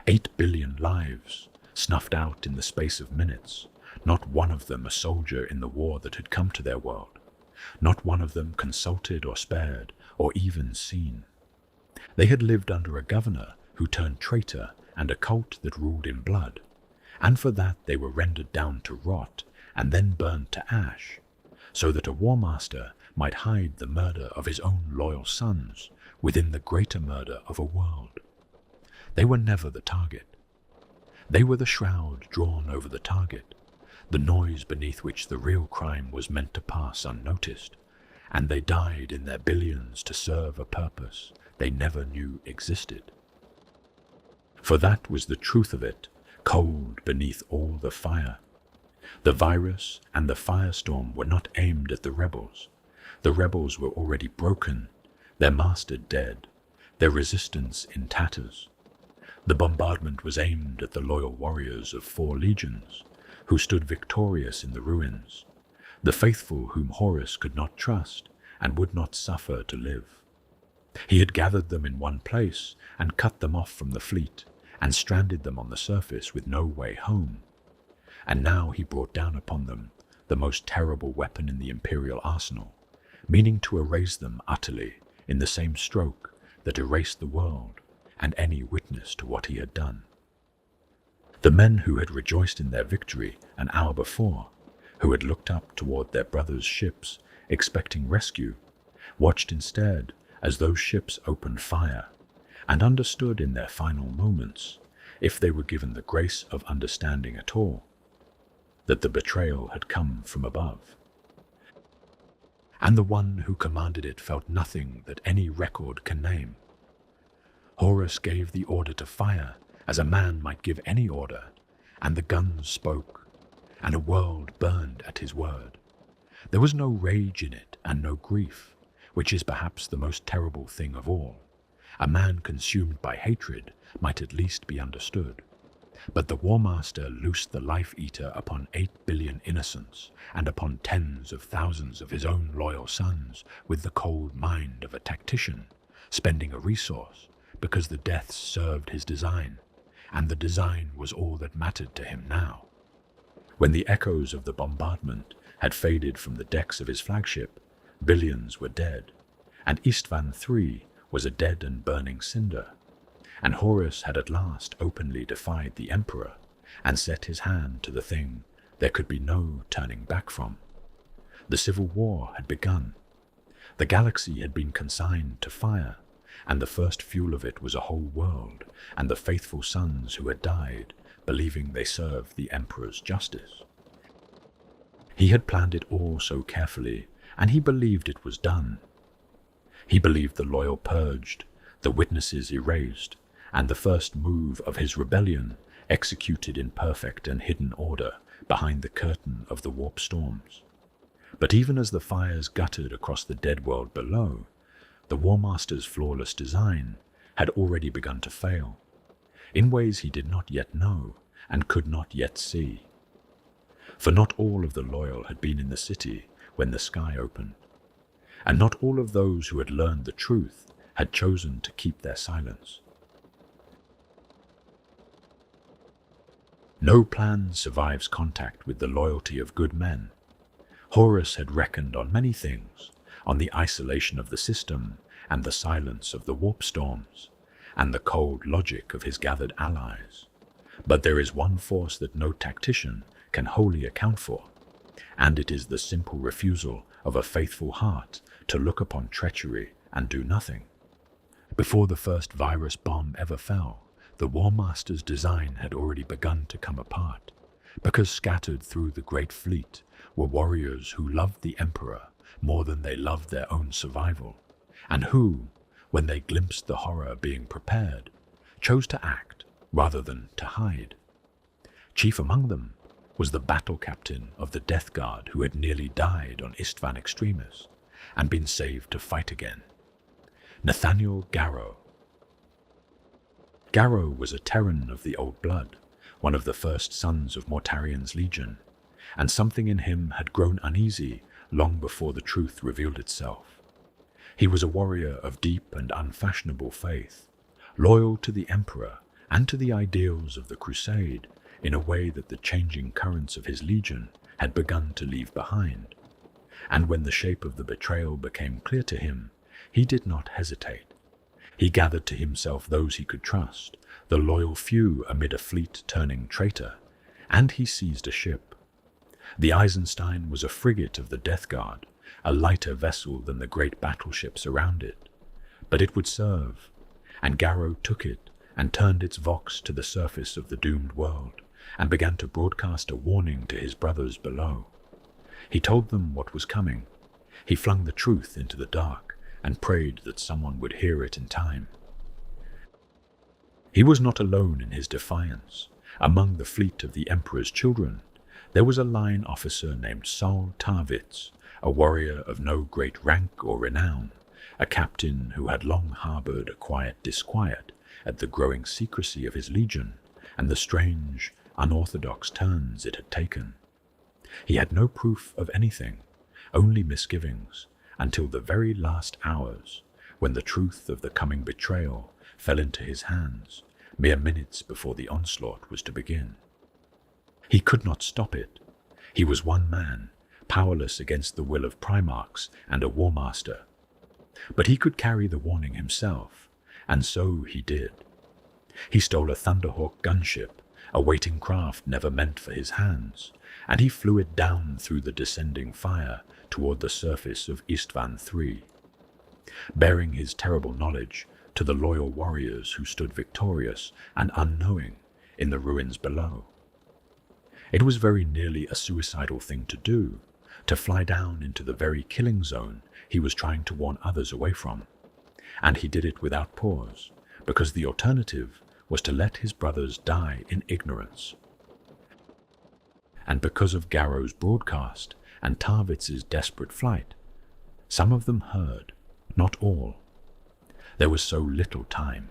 8 billion lives snuffed out in the space of minutes, not one of them a soldier in the war that had come to their world, not one of them consulted or spared or even seen. They had lived under a governor who turned traitor and a cult that ruled in blood, and for that they were rendered down to rot and then burned to ash, so that a war master might hide the murder of his own loyal sons within the greater murder of a world. They were never the target. They were the shroud drawn over the target, the noise beneath which the real crime was meant to pass unnoticed, and they died in their billions to serve a purpose they never knew existed. For that was the truth of it, cold beneath all the fire. The virus and the firestorm were not aimed at the rebels. The rebels were already broken, their master dead, their resistance in tatters. The bombardment was aimed at the loyal warriors of 4 legions, who stood victorious in the ruins, the faithful whom Horus could not trust and would not suffer to live. He had gathered them in one place and cut them off from the fleet and stranded them on the surface with no way home. And now he brought down upon them the most terrible weapon in the Imperial arsenal, meaning to erase them utterly in the same stroke that erased the world and any witness to what he had done. The men who had rejoiced in their victory an hour before, who had looked up toward their brothers' ships expecting rescue, watched instead as those ships opened fire, and understood in their final moments, if they were given the grace of understanding at all, that the betrayal had come from above. And the one who commanded it felt nothing that any record can name. Horus gave the order to fire as a man might give any order, and the guns spoke, and a world burned at his word. There was no rage in it and no grief, which is perhaps the most terrible thing of all. A man consumed by hatred might at least be understood. But the War Master loosed the Life-Eater upon 8 billion innocents, and upon tens of thousands of his own loyal sons, with the cold mind of a tactician, spending a resource, because the deaths served his design, and the design was all that mattered to him now. When the echoes of the bombardment had faded from the decks of his flagship, billions were dead, and Istvaan 3 was a dead and burning cinder, and Horus had at last openly defied the Emperor and set his hand to the thing there could be no turning back from. The civil war had begun. The galaxy had been consigned to fire, and the first fuel of it was a whole world and the faithful sons who had died, believing they served the Emperor's justice. He had planned it all so carefully, and he believed it was done. He believed the loyal purged, the witnesses erased, and the first move of his rebellion executed in perfect and hidden order behind the curtain of the warp storms. But even as the fires guttered across the dead world below, the War Master's flawless design had already begun to fail, in ways he did not yet know and could not yet see. For not all of the loyal had been in the city when the sky opened, and not all of those who had learned the truth had chosen to keep their silence. No plan survives contact with the loyalty of good men. Horus had reckoned on many things, on the isolation of the system and the silence of the warp storms, and the cold logic of his gathered allies. But there is one force that no tactician can wholly account for, and it is the simple refusal of a faithful heart to look upon treachery and do nothing. Before the first virus bomb ever fell, the War Master's design had already begun to come apart, because scattered through the great fleet were warriors who loved the Emperor more than they loved their own survival, and who, when they glimpsed the horror being prepared, chose to act rather than to hide. Chief among them was the battle captain of the Death Guard who had nearly died on Istvaan Extremis and been saved to fight again. Nathaniel Garrow. Garrow was a Terran of the old blood, one of the first sons of Mortarian's legion, and something in him had grown uneasy long before the truth revealed itself. He was a warrior of deep and unfashionable faith, loyal to the Emperor and to the ideals of the Crusade in a way that the changing currents of his legion had begun to leave behind. And when the shape of the betrayal became clear to him, he did not hesitate. He gathered to himself those he could trust, the loyal few amid a fleet turning traitor, and he seized a ship. The Eisenstein was a frigate of the Death Guard, a lighter vessel than the great battleships around it. But it would serve, and Garrow took it and turned its vox to the surface of the doomed world, and began to broadcast a warning to his brothers below. He told them what was coming. He flung the truth into the dark, and prayed that someone would hear it in time. He was not alone in his defiance. Among the fleet of the Emperor's children, there was a line officer named Saul Tarwitz, a warrior of no great rank or renown, a captain who had long harbored a quiet disquiet at the growing secrecy of his legion and the strange, unorthodox turns it had taken. He had no proof of anything, only misgivings, until the very last hours, when the truth of the coming betrayal fell into his hands, mere minutes before the onslaught was to begin. He could not stop it. He was one man, powerless against the will of primarchs and a war master. But he could carry the warning himself, and so he did. He stole a Thunderhawk gunship, a waiting craft never meant for his hands, and he flew it down through the descending fire toward the surface of Istvaan III, bearing his terrible knowledge to the loyal warriors who stood victorious and unknowing in the ruins below. It was very nearly a suicidal thing to do, to fly down into the very killing zone he was trying to warn others away from, and he did it without pause, because the alternative was to let his brothers die in ignorance. And because of Garrow's broadcast and Tarwitz's desperate flight, some of them heard, not all. There was so little time,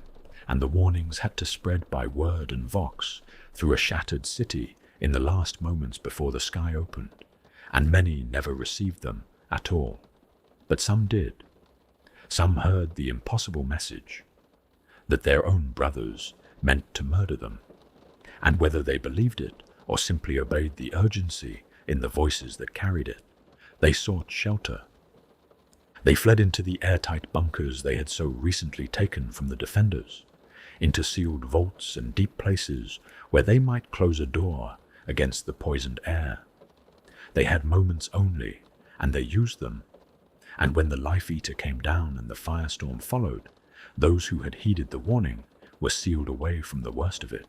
and the warnings had to spread by word and vox through a shattered city in the last moments before the sky opened, and many never received them at all. But some did. Some heard the impossible message, that their own brothers meant to murder them, and whether they believed it or simply obeyed the urgency in the voices that carried it, they sought shelter. They fled into the airtight bunkers they had so recently taken from the defenders, into sealed vaults and deep places where they might close a door against the poisoned air. They had moments only, and they used them, and when the Life Eater came down and the firestorm followed, those who had heeded the warning were sealed away from the worst of it.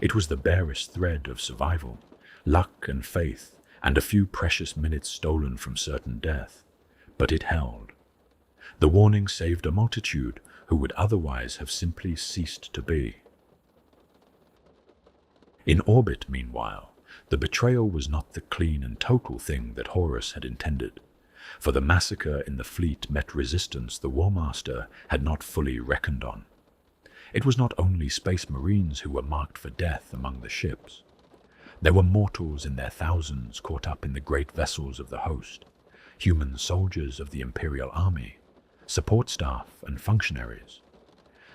It was the barest thread of survival, luck and faith, and a few precious minutes stolen from certain death, but it held. The warning saved a multitude who would otherwise have simply ceased to be. In orbit, meanwhile, the betrayal was not the clean and total thing that Horus had intended, for the massacre in the fleet met resistance the War Master had not fully reckoned on. It was not only Space Marines who were marked for death among the ships. There were mortals in their thousands caught up in the great vessels of the host, human soldiers of the Imperial Army, support staff and functionaries,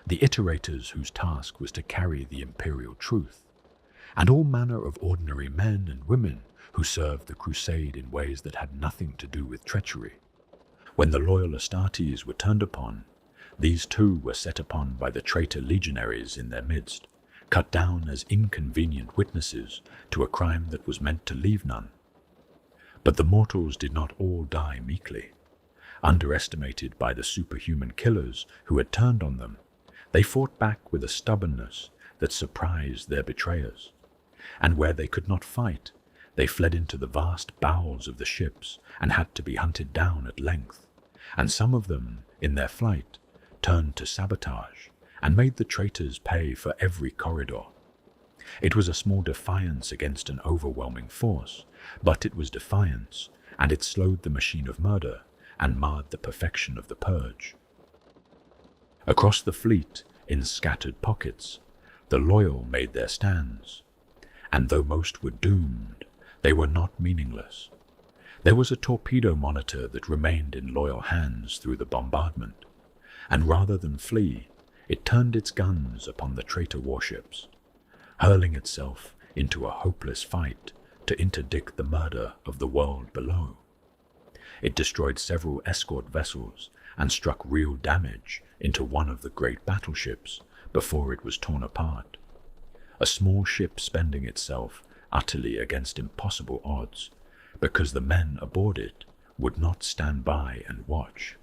the iterators whose task was to carry the Imperial truth, and all manner of ordinary men and women who served the Crusade in ways that had nothing to do with treachery. When the loyal Astartes were turned upon, these too were set upon by the traitor legionaries in their midst, cut down as inconvenient witnesses to a crime that was meant to leave none. But the mortals did not all die meekly. Underestimated by the superhuman killers who had turned on them, they fought back with a stubbornness that surprised their betrayers. And where they could not fight, they fled into the vast bowels of the ships and had to be hunted down at length. And some of them, in their flight, turned to sabotage and made the traitors pay for every corridor. It was a small defiance against an overwhelming force, but it was defiance, and it slowed the machine of murder and marred the perfection of the purge. Across the fleet, in scattered pockets, the loyal made their stands, and though most were doomed, they were not meaningless. There was a torpedo monitor that remained in loyal hands through the bombardment, and rather than flee, it turned its guns upon the traitor warships, hurling itself into a hopeless fight to interdict the murder of the world below. It destroyed several escort vessels and struck real damage into one of the great battleships before it was torn apart. A small ship spending itself utterly against impossible odds, because the men aboard it would not stand by and watch.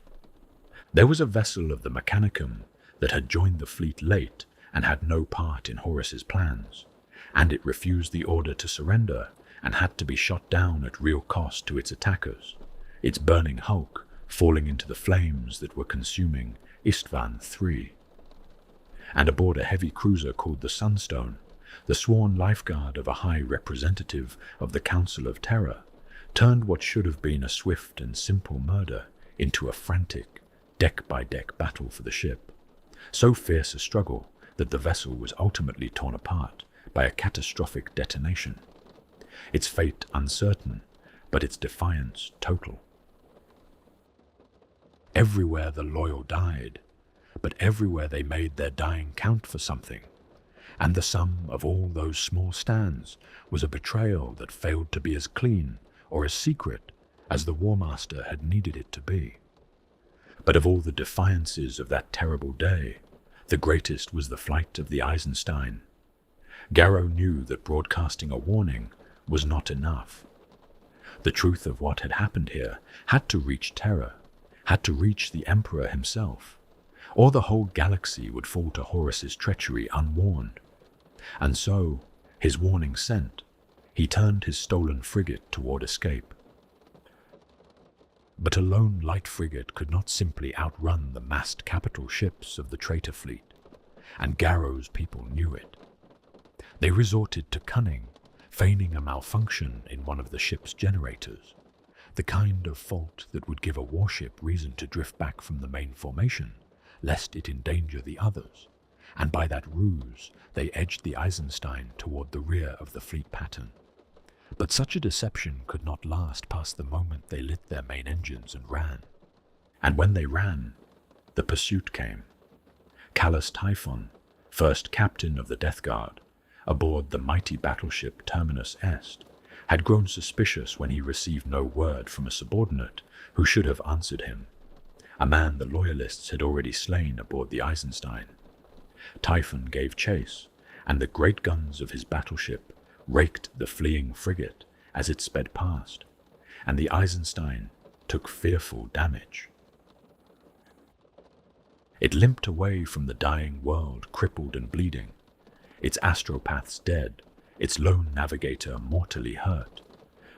There was a vessel of the Mechanicum that had joined the fleet late and had no part in Horus's plans, and it refused the order to surrender and had to be shot down at real cost to its attackers, its burning hulk falling into the flames that were consuming Istvaan III. And aboard a heavy cruiser called the Sunstone, the sworn lifeguard of a high representative of the Council of Terror turned what should have been a swift and simple murder into a frantic, deck-by-deck battle for the ship. So fierce a struggle that the vessel was ultimately torn apart by a catastrophic detonation. Its fate uncertain, but its defiance total. Everywhere the loyal died, but everywhere they made their dying count for something, and the sum of all those small stands was a betrayal that failed to be as clean or as secret as the War Master had needed it to be. But of all the defiances of that terrible day, the greatest was the flight of the Eisenstein. Garrow knew that broadcasting a warning was not enough. The truth of what had happened here had to reach Terra, had to reach the Emperor himself, or the whole galaxy would fall to Horus's treachery unwarned. And so, his warning sent, he turned his stolen frigate toward escape. But a lone light frigate could not simply outrun the massed capital ships of the traitor fleet, and Garrow's people knew it. They resorted to cunning, feigning a malfunction in one of the ship's generators, the kind of fault that would give a warship reason to drift back from the main formation, lest it endanger the others, and by that ruse they edged the Eisenstein toward the rear of the fleet pattern. But such a deception could not last past the moment they lit their main engines and ran. And when they ran, the pursuit came. Callus Typhon, first captain of the Death Guard, aboard the mighty battleship Terminus Est, had grown suspicious when he received no word from a subordinate who should have answered him, a man the Loyalists had already slain aboard the Eisenstein. Typhon gave chase, and the great guns of his battleship raked the fleeing frigate as it sped past, and the Eisenstein took fearful damage. It limped away from the dying world, crippled and bleeding, its astropaths dead, its lone navigator mortally hurt,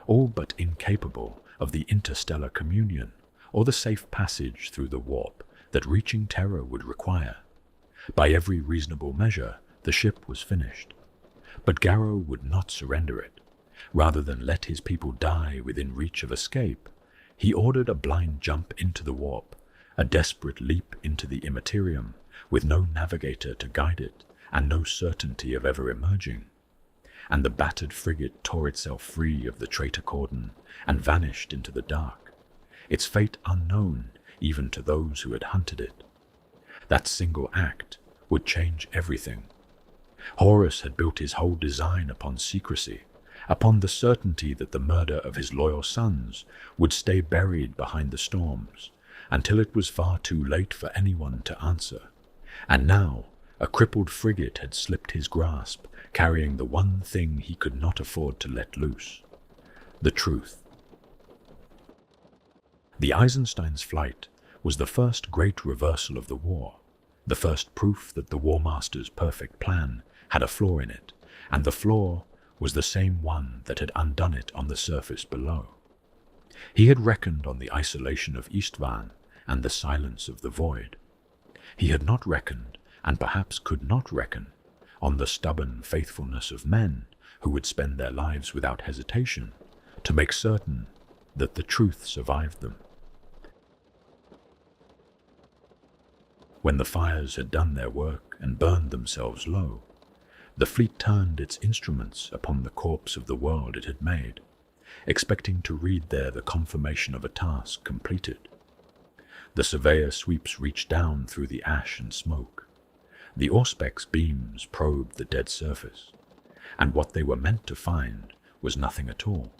all but incapable of the interstellar communion or the safe passage through the warp that reaching Terra would require. By every reasonable measure, the ship was finished. But Garrow would not surrender it. Rather than let his people die within reach of escape, he ordered a blind jump into the warp, a desperate leap into the immaterium, with no navigator to guide it, and no certainty of ever emerging. And the battered frigate tore itself free of the traitor cordon and vanished into the dark, its fate unknown even to those who had hunted it. That single act would change everything. Horus had built his whole design upon secrecy, upon the certainty that the murder of his loyal sons would stay buried behind the storms, until it was far too late for anyone to answer. And now, a crippled frigate had slipped his grasp, carrying the one thing he could not afford to let loose: the truth. The Eisenstein's flight was the first great reversal of the war, the first proof that the War Master's perfect plan had a flaw in it, and the flaw was the same one that had undone it on the surface below. He had reckoned on the isolation of Istvaan and the silence of the void. He had not reckoned, and perhaps could not reckon, on the stubborn faithfulness of men who would spend their lives without hesitation to make certain that the truth survived them. When the fires had done their work and burned themselves low, the fleet turned its instruments upon the corpse of the world it had made, expecting to read there the confirmation of a task completed. The surveyor sweeps reached down through the ash and smoke. The Auspex beams probed the dead surface, and what they were meant to find was nothing at all.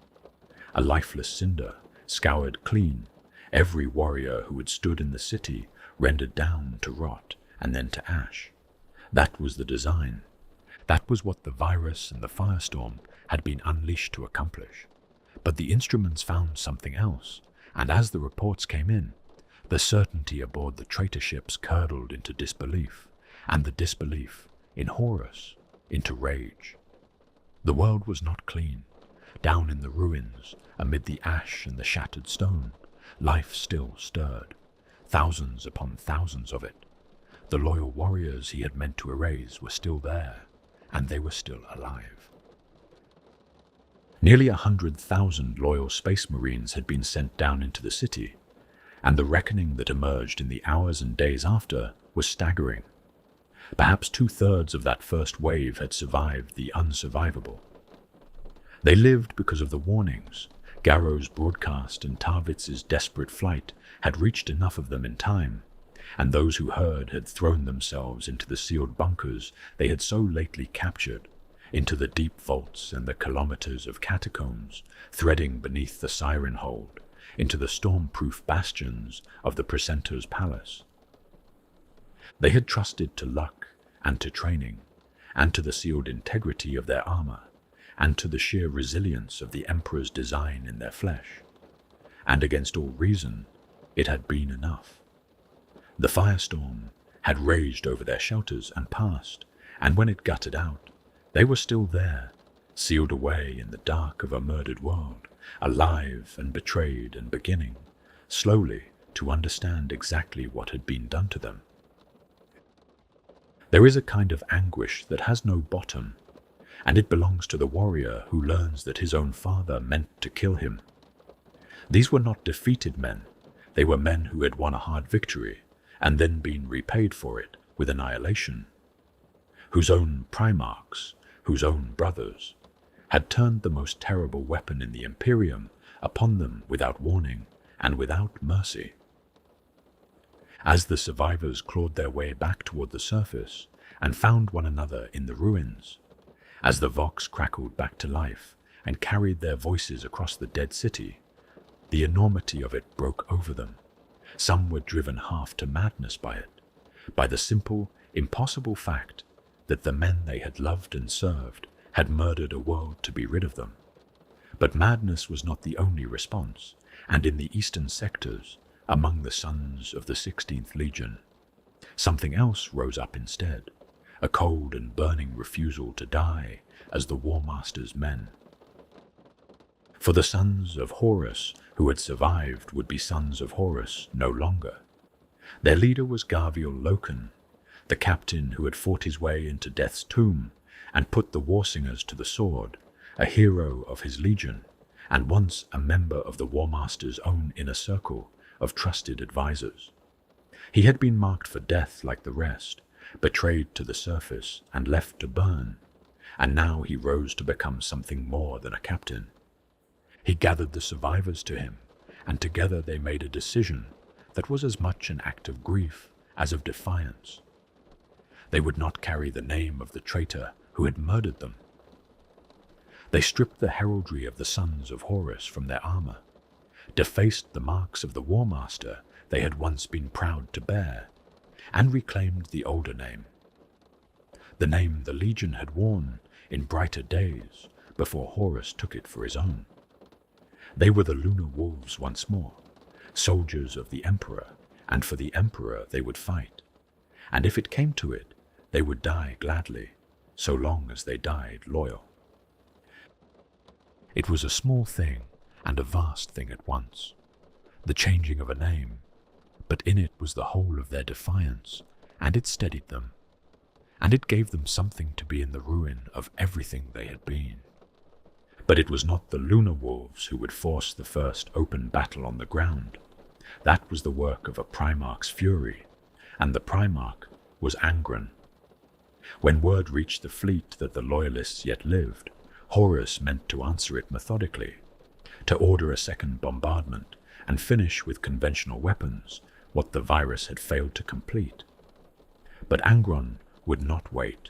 A lifeless cinder, scoured clean, every warrior who had stood in the city rendered down to rot and then to ash. That was the design. That was what the virus and the firestorm had been unleashed to accomplish. But the instruments found something else, and as the reports came in, the certainty aboard the traitor ships curdled into disbelief, and the disbelief, in Horus, into rage. The world was not clean. Down in the ruins, amid the ash and the shattered stone, life still stirred, thousands upon thousands of it. The loyal warriors he had meant to erase were still there, and they were still alive. Nearly 100,000 loyal space marines had been sent down into the city, and the reckoning that emerged in the hours and days after was staggering. Perhaps 2/3 of that first wave had survived the unsurvivable. They lived because of the warnings. Garrow's broadcast and Tarvitz's desperate flight had reached enough of them in time, and those who heard had thrown themselves into the sealed bunkers they had so lately captured, into the deep vaults and the kilometers of catacombs threading beneath the siren hold, into the storm-proof bastions of the precentor's palace. They had trusted to luck and to training, and to the sealed integrity of their armor, and to the sheer resilience of the Emperor's design in their flesh. And against all reason, it had been enough. The firestorm had raged over their shelters and passed, and when it gutted out, they were still there, sealed away in the dark of a murdered world, alive and betrayed and beginning, slowly to understand exactly what had been done to them. There is a kind of anguish that has no bottom, and it belongs to the warrior who learns that his own father meant to kill him. These were not defeated men. They were men who had won a hard victory and then been repaid for it with annihilation, whose own primarchs, whose own brothers, had turned the most terrible weapon in the Imperium upon them without warning and without mercy. As the survivors clawed their way back toward the surface and found one another in the ruins, as the Vox crackled back to life and carried their voices across the dead city, the enormity of it broke over them. Some were driven half to madness by it, by the simple, impossible fact that the men they had loved and served had murdered a world to be rid of them. But madness was not the only response, and in the eastern sectors, among the sons of the 16th Legion, something else rose up instead, a cold and burning refusal to die as the War Master's men. For the sons of Horus who had survived would be sons of Horus no longer. Their leader was Garviel Loken, the captain who had fought his way into Death's tomb and put the war singers to the sword, a hero of his legion, and once a member of the War Master's own inner circle of trusted advisors. He had been marked for death like the rest, betrayed to the surface and left to burn, and now he rose to become something more than a captain. He gathered the survivors to him, and together they made a decision that was as much an act of grief as of defiance. They would not carry the name of the traitor who had murdered them. They stripped the heraldry of the sons of Horus from their armor, defaced the marks of the War Master they had once been proud to bear, and reclaimed the older name, the name the Legion had worn in brighter days before Horus took it for his own. They were the Lunar Wolves once more, soldiers of the Emperor, and for the Emperor they would fight. And if it came to it, they would die gladly, so long as they died loyal. It was a small thing and a vast thing at once, the changing of a name, but in it was the whole of their defiance, and it steadied them, and it gave them something to be in the ruin of everything they had been. But it was not the lunar wolves who would force the first open battle on the ground. That was the work of a primarch's fury, and the primarch was Angron. When word reached the fleet that the loyalists yet lived, Horus meant to answer it methodically, to order a second bombardment and finish with conventional weapons what the virus had failed to complete. But Angron would not wait.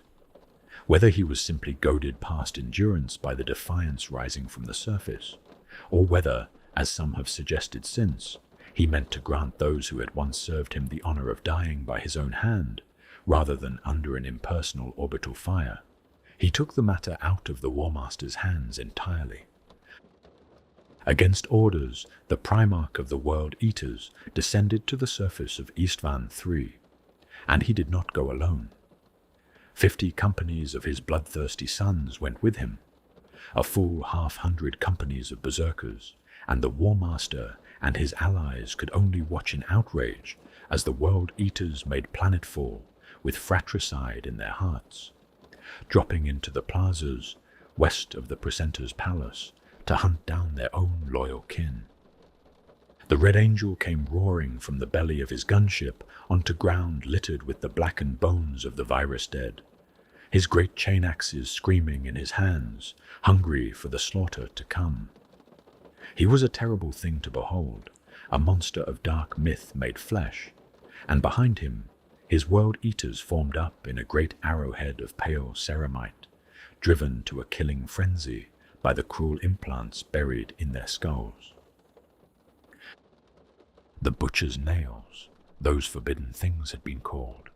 Whether he was simply goaded past endurance by the defiance rising from the surface, or whether, as some have suggested since, he meant to grant those who had once served him the honor of dying by his own hand, rather than under an impersonal orbital fire, he took the matter out of the War Master's hands entirely. Against orders, the Primarch of the World Eaters descended to the surface of Istvaan III, and he did not go alone. 50 companies of his bloodthirsty sons went with him, a full 100 companies of berserkers, and the War Master and his allies could only watch in outrage as the World Eaters made planetfall with fratricide in their hearts, dropping into the plazas west of the precentor's palace to hunt down their own loyal kin. The Red Angel came roaring from the belly of his gunship onto ground littered with the blackened bones of the virus dead, his great chain axes screaming in his hands, hungry for the slaughter to come. He was a terrible thing to behold, a monster of dark myth made flesh, and behind him his world eaters formed up in a great arrowhead of pale ceramite, driven to a killing frenzy by the cruel implants buried in their skulls. The butcher's nails, those forbidden things had been called,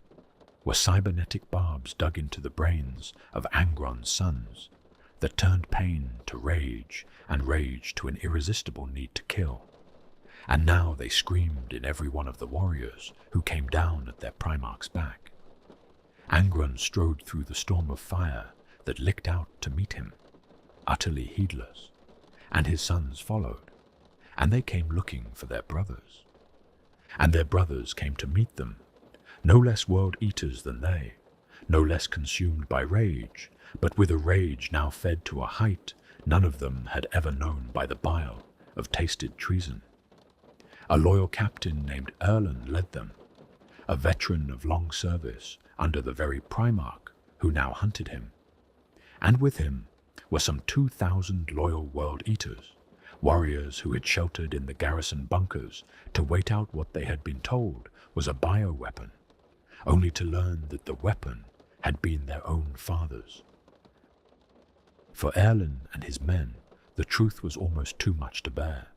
were cybernetic barbs dug into the brains of Angron's sons that turned pain to rage and rage to an irresistible need to kill. And now they screamed in every one of the warriors who came down at their Primarch's back. Angron strode through the storm of fire that licked out to meet him, utterly heedless, and his sons followed, and they came looking for their brothers. And their brothers came to meet them, no less world eaters than they, no less consumed by rage, but with a rage now fed to a height none of them had ever known by the bile of tasted treason. A loyal captain named Erlen led them, a veteran of long service under the very Primarch who now hunted him. And with him were some 2,000 loyal world eaters, warriors who had sheltered in the garrison bunkers to wait out what they had been told was a bioweapon, only to learn that the weapon had been their own fathers. For Erlen and his men, the truth was almost too much to bear,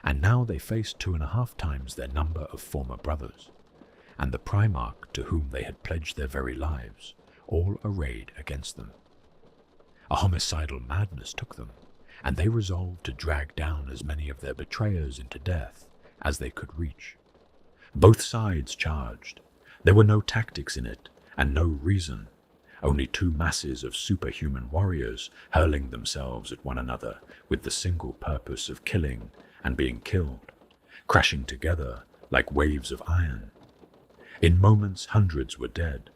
and now they faced 2.5 times their number of former brothers, and the Primarch to whom they had pledged their very lives, all arrayed against them. A homicidal madness took them, and they resolved to drag down as many of their betrayers into death as they could reach. Both sides charged. There were no tactics in it, and no reason, only 2 masses of superhuman warriors hurling themselves at one another with the single purpose of killing and being killed, crashing together like waves of iron. In moments, hundreds were dead.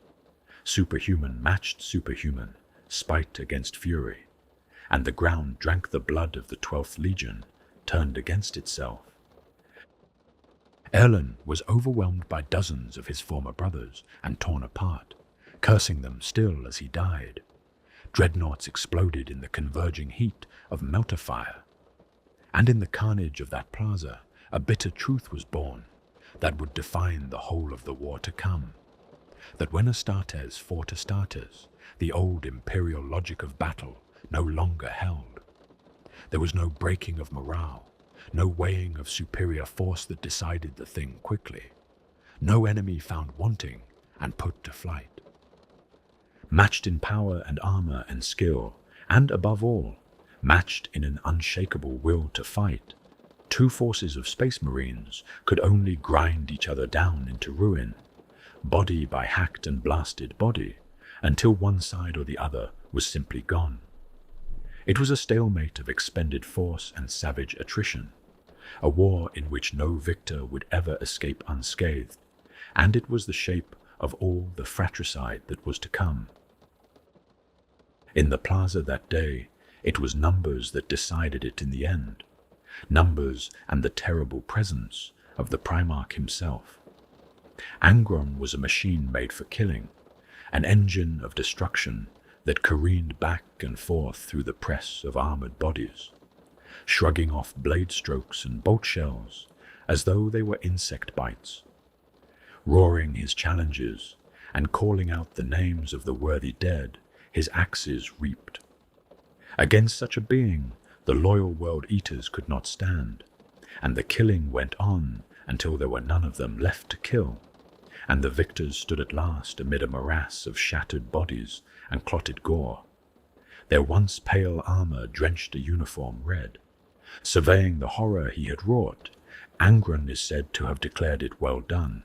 Superhuman matched superhuman, spite against fury, and the ground drank the blood of the 12th Legion, turned against itself. Erlen was overwhelmed by dozens of his former brothers and torn apart, cursing them still as he died. Dreadnoughts exploded in the converging heat of melter fire. And in the carnage of that plaza, a bitter truth was born that would define the whole of the war to come. That when Astartes fought Astartes, the old imperial logic of battle no longer held. There was no breaking of morale, no weighing of superior force that decided the thing quickly. No enemy found wanting and put to flight. Matched in power and armor and skill, and above all, matched in an unshakable will to fight, two forces of space marines could only grind each other down into ruin, body by hacked and blasted body, until one side or the other was simply gone. It was a stalemate of expended force and savage attrition, a war in which no victor would ever escape unscathed, and it was the shape of all the fratricide that was to come. In the plaza that day, it was numbers that decided it in the end, numbers and the terrible presence of the Primarch himself. Angron was a machine made for killing, an engine of destruction that careened back and forth through the press of armored bodies, shrugging off blade strokes and bolt shells as though they were insect bites, roaring his challenges and calling out the names of the worthy dead his axes reaped. Against such a being, the loyal world eaters could not stand, and the killing went on until there were none of them left to kill, and the victors stood at last amid a morass of shattered bodies and clotted gore. Their once pale armor drenched a uniform red. Surveying the horror he had wrought, Angron is said to have declared it well done,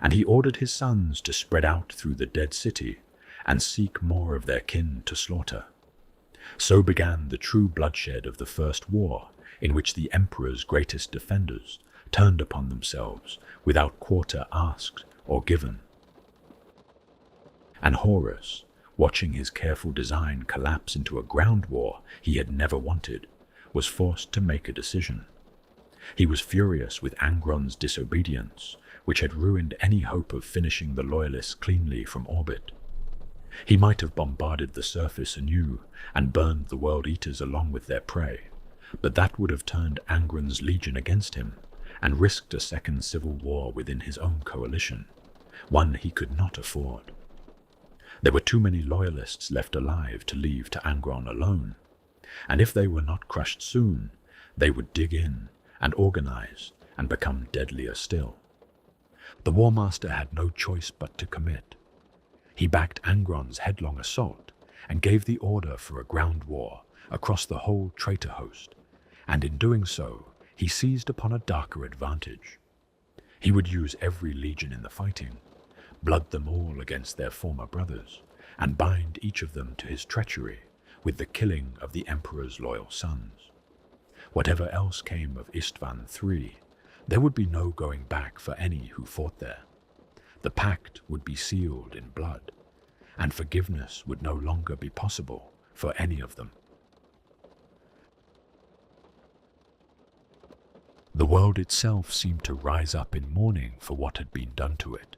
and he ordered his sons to spread out through the dead city and seek more of their kin to slaughter. So began the true bloodshed of the First War, in which the Emperor's greatest defenders turned upon themselves without quarter asked or given. And Horus, watching his careful design collapse into a ground war he had never wanted, was forced to make a decision. He was furious with Angron's disobedience, which had ruined any hope of finishing the Loyalists cleanly from orbit. He might have bombarded the surface anew and burned the World Eaters along with their prey, but that would have turned Angron's legion against him and risked a second civil war within his own coalition, one he could not afford. There were too many Loyalists left alive to leave to Angron alone, and if they were not crushed soon, they would dig in and organize and become deadlier still. The War Master had no choice but to commit. He backed Angron's headlong assault and gave the order for a ground war across the whole traitor host, and in doing so, he seized upon a darker advantage. He would use every legion in the fighting, blood them all against their former brothers, and bind each of them to his treachery with the killing of the Emperor's loyal sons. Whatever else came of Istvaan III, there would be no going back for any who fought there. The pact would be sealed in blood, and forgiveness would no longer be possible for any of them. The world itself seemed to rise up in mourning for what had been done to it.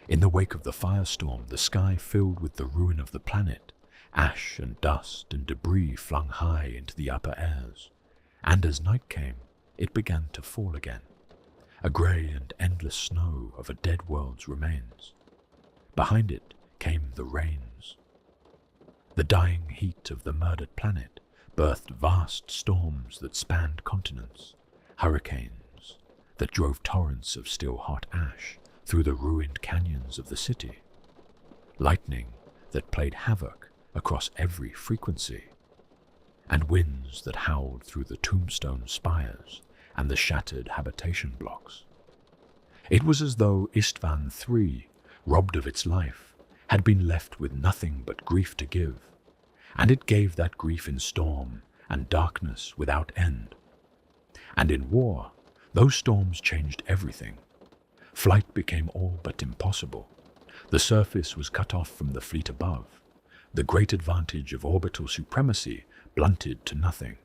In the wake of the firestorm, the sky filled with the ruin of the planet, ash and dust and debris flung high into the upper airs, and as night came, it began to fall again, a grey and endless snow of a dead world's remains. Behind it came the rains. The dying heat of the murdered planet birthed vast storms that spanned continents, hurricanes that drove torrents of still-hot ash through the ruined canyons of the city, lightning that played havoc across every frequency, and winds that howled through the tombstone spires and the shattered habitation blocks. It was as though Istvaan III, robbed of its life, had been left with nothing but grief to give, and it gave that grief in storm and darkness without end. And in war, those storms changed everything. Flight became all but impossible. The surface was cut off from the fleet above, the great advantage of orbital supremacy blunted to nothing,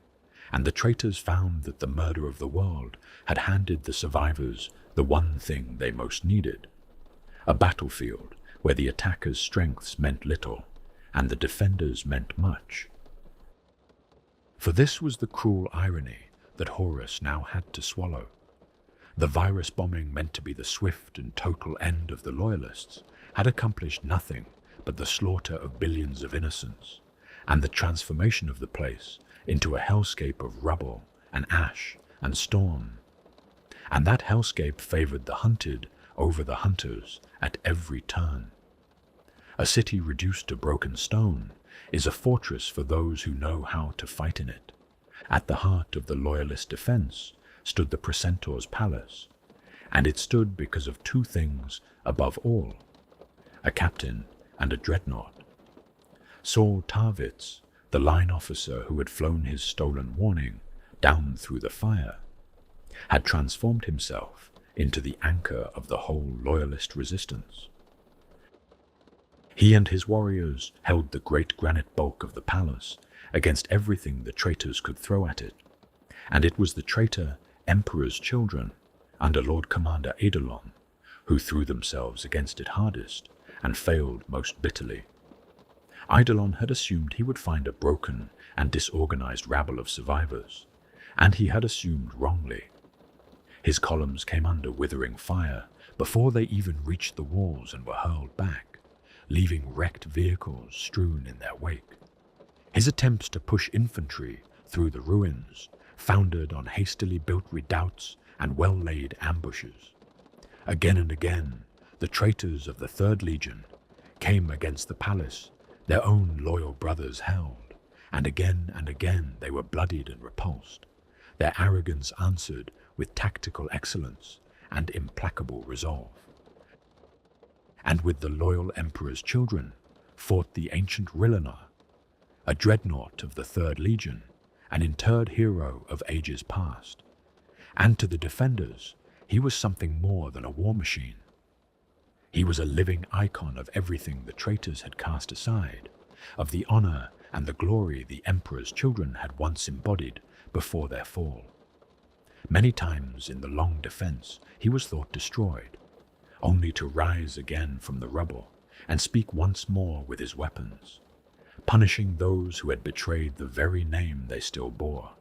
and the traitors found that the murder of the world had handed the survivors the one thing they most needed, a battlefield where the attackers' strengths meant little and the defenders meant much. For this was the cruel irony that Horus now had to swallow. The virus bombing meant to be the swift and total end of the Loyalists had accomplished nothing but the slaughter of billions of innocents, and the transformation of the place into a hellscape of rubble and ash and storm. And that hellscape favored the hunted over the hunters at every turn. A city reduced to broken stone is a fortress for those who know how to fight in it. At the heart of the Loyalist defense stood the Precentor's palace, and it stood because of two things above all: a captain and a dreadnought. Saul Tarvitz, the line officer who had flown his stolen warning down through the fire, had transformed himself into the anchor of the whole loyalist resistance. He and his warriors held the great granite bulk of the palace against everything the traitors could throw at it, and it was the traitor Emperor's children, under Lord Commander Eidolon, who threw themselves against it hardest and failed most bitterly. Eidolon had assumed he would find a broken and disorganized rabble of survivors, and he had assumed wrongly. His columns came under withering fire before they even reached the walls and were hurled back, leaving wrecked vehicles strewn in their wake. His attempts to push infantry through the ruins foundered on hastily built redoubts and well-laid ambushes. Again and again, the traitors of the Third Legion came against the palace their own loyal brothers held, and again they were bloodied and repulsed, their arrogance answered with tactical excellence and implacable resolve. And with the loyal Emperor's children fought the ancient Rillinar, a dreadnought of the Third Legion, an interred hero of ages past. And to the defenders, he was something more than a war machine. He was a living icon of everything the traitors had cast aside, of the honor and the glory the Emperor's children had once embodied before their fall. Many times in the long defense he was thought destroyed, only to rise again from the rubble and speak once more with his weapons, punishing those who had betrayed the very name they still bore.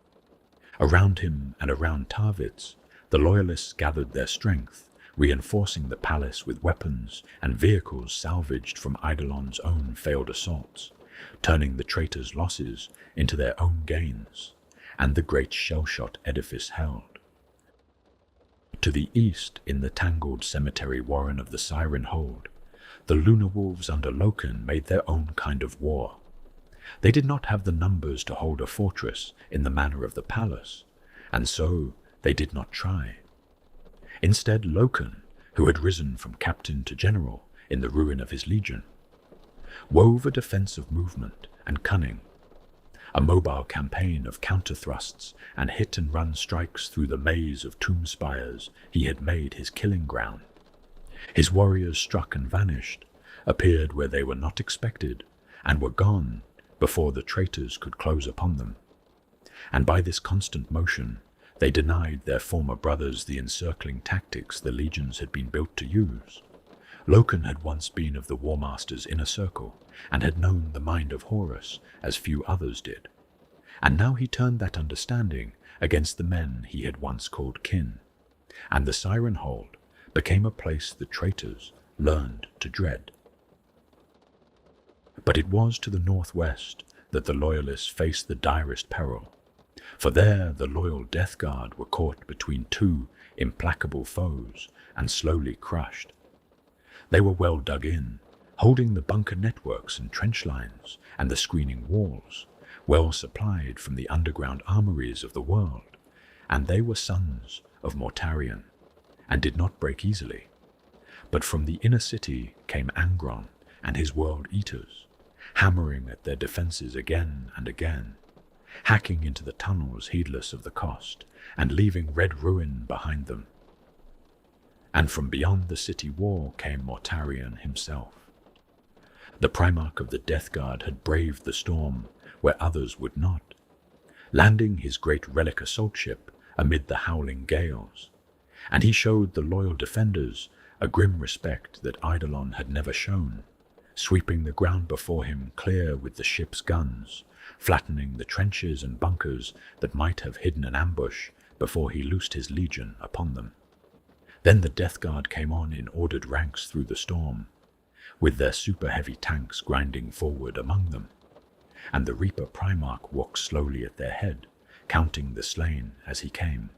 Around him and around Tarvitz, the loyalists gathered their strength, reinforcing the palace with weapons and vehicles salvaged from Eidolon's own failed assaults, turning the traitors' losses into their own gains, and the great shell-shot edifice held. To the east, in the tangled cemetery warren of the Siren Hold, the Lunar Wolves under Loken made their own kind of war. They did not have the numbers to hold a fortress in the manner of the palace, and so they did not try. Instead, Loken, who had risen from captain to general in the ruin of his legion, wove a defensive movement and cunning, a mobile campaign of counter-thrusts and hit-and-run strikes through the maze of tomb spires he had made his killing ground. His warriors struck and vanished, appeared where they were not expected, and were gone before the traitors could close upon them. And by this constant motion, they denied their former brothers the encircling tactics the legions had been built to use. Loken had once been of the War Master's inner circle, and had known the mind of Horus as few others did. And now he turned that understanding against the men he had once called kin, and the Siren Hold became a place the traitors learned to dread. But it was to the northwest that the loyalists faced the direst peril, for there the loyal Death Guard were caught between two implacable foes and slowly crushed. They were well dug in, holding the bunker networks and trench lines and the screening walls, well supplied from the underground armories of the world, and they were sons of Mortarion, and did not break easily. But from the inner city came Angron and his world eaters, hammering at their defenses again and again, hacking into the tunnels heedless of the cost, and leaving red ruin behind them. And from beyond the city wall came Mortarion himself. The Primarch of the Death Guard had braved the storm where others would not, landing his great relic assault ship amid the howling gales, and he showed the loyal defenders a grim respect that Eidolon had never shown, sweeping the ground before him clear with the ship's guns, flattening the trenches and bunkers that might have hidden an ambush before he loosed his legion upon them. Then the Death Guard came on in ordered ranks through the storm, with their super-heavy tanks grinding forward among them, and the Reaper Primarch walked slowly at their head, counting the slain as he came.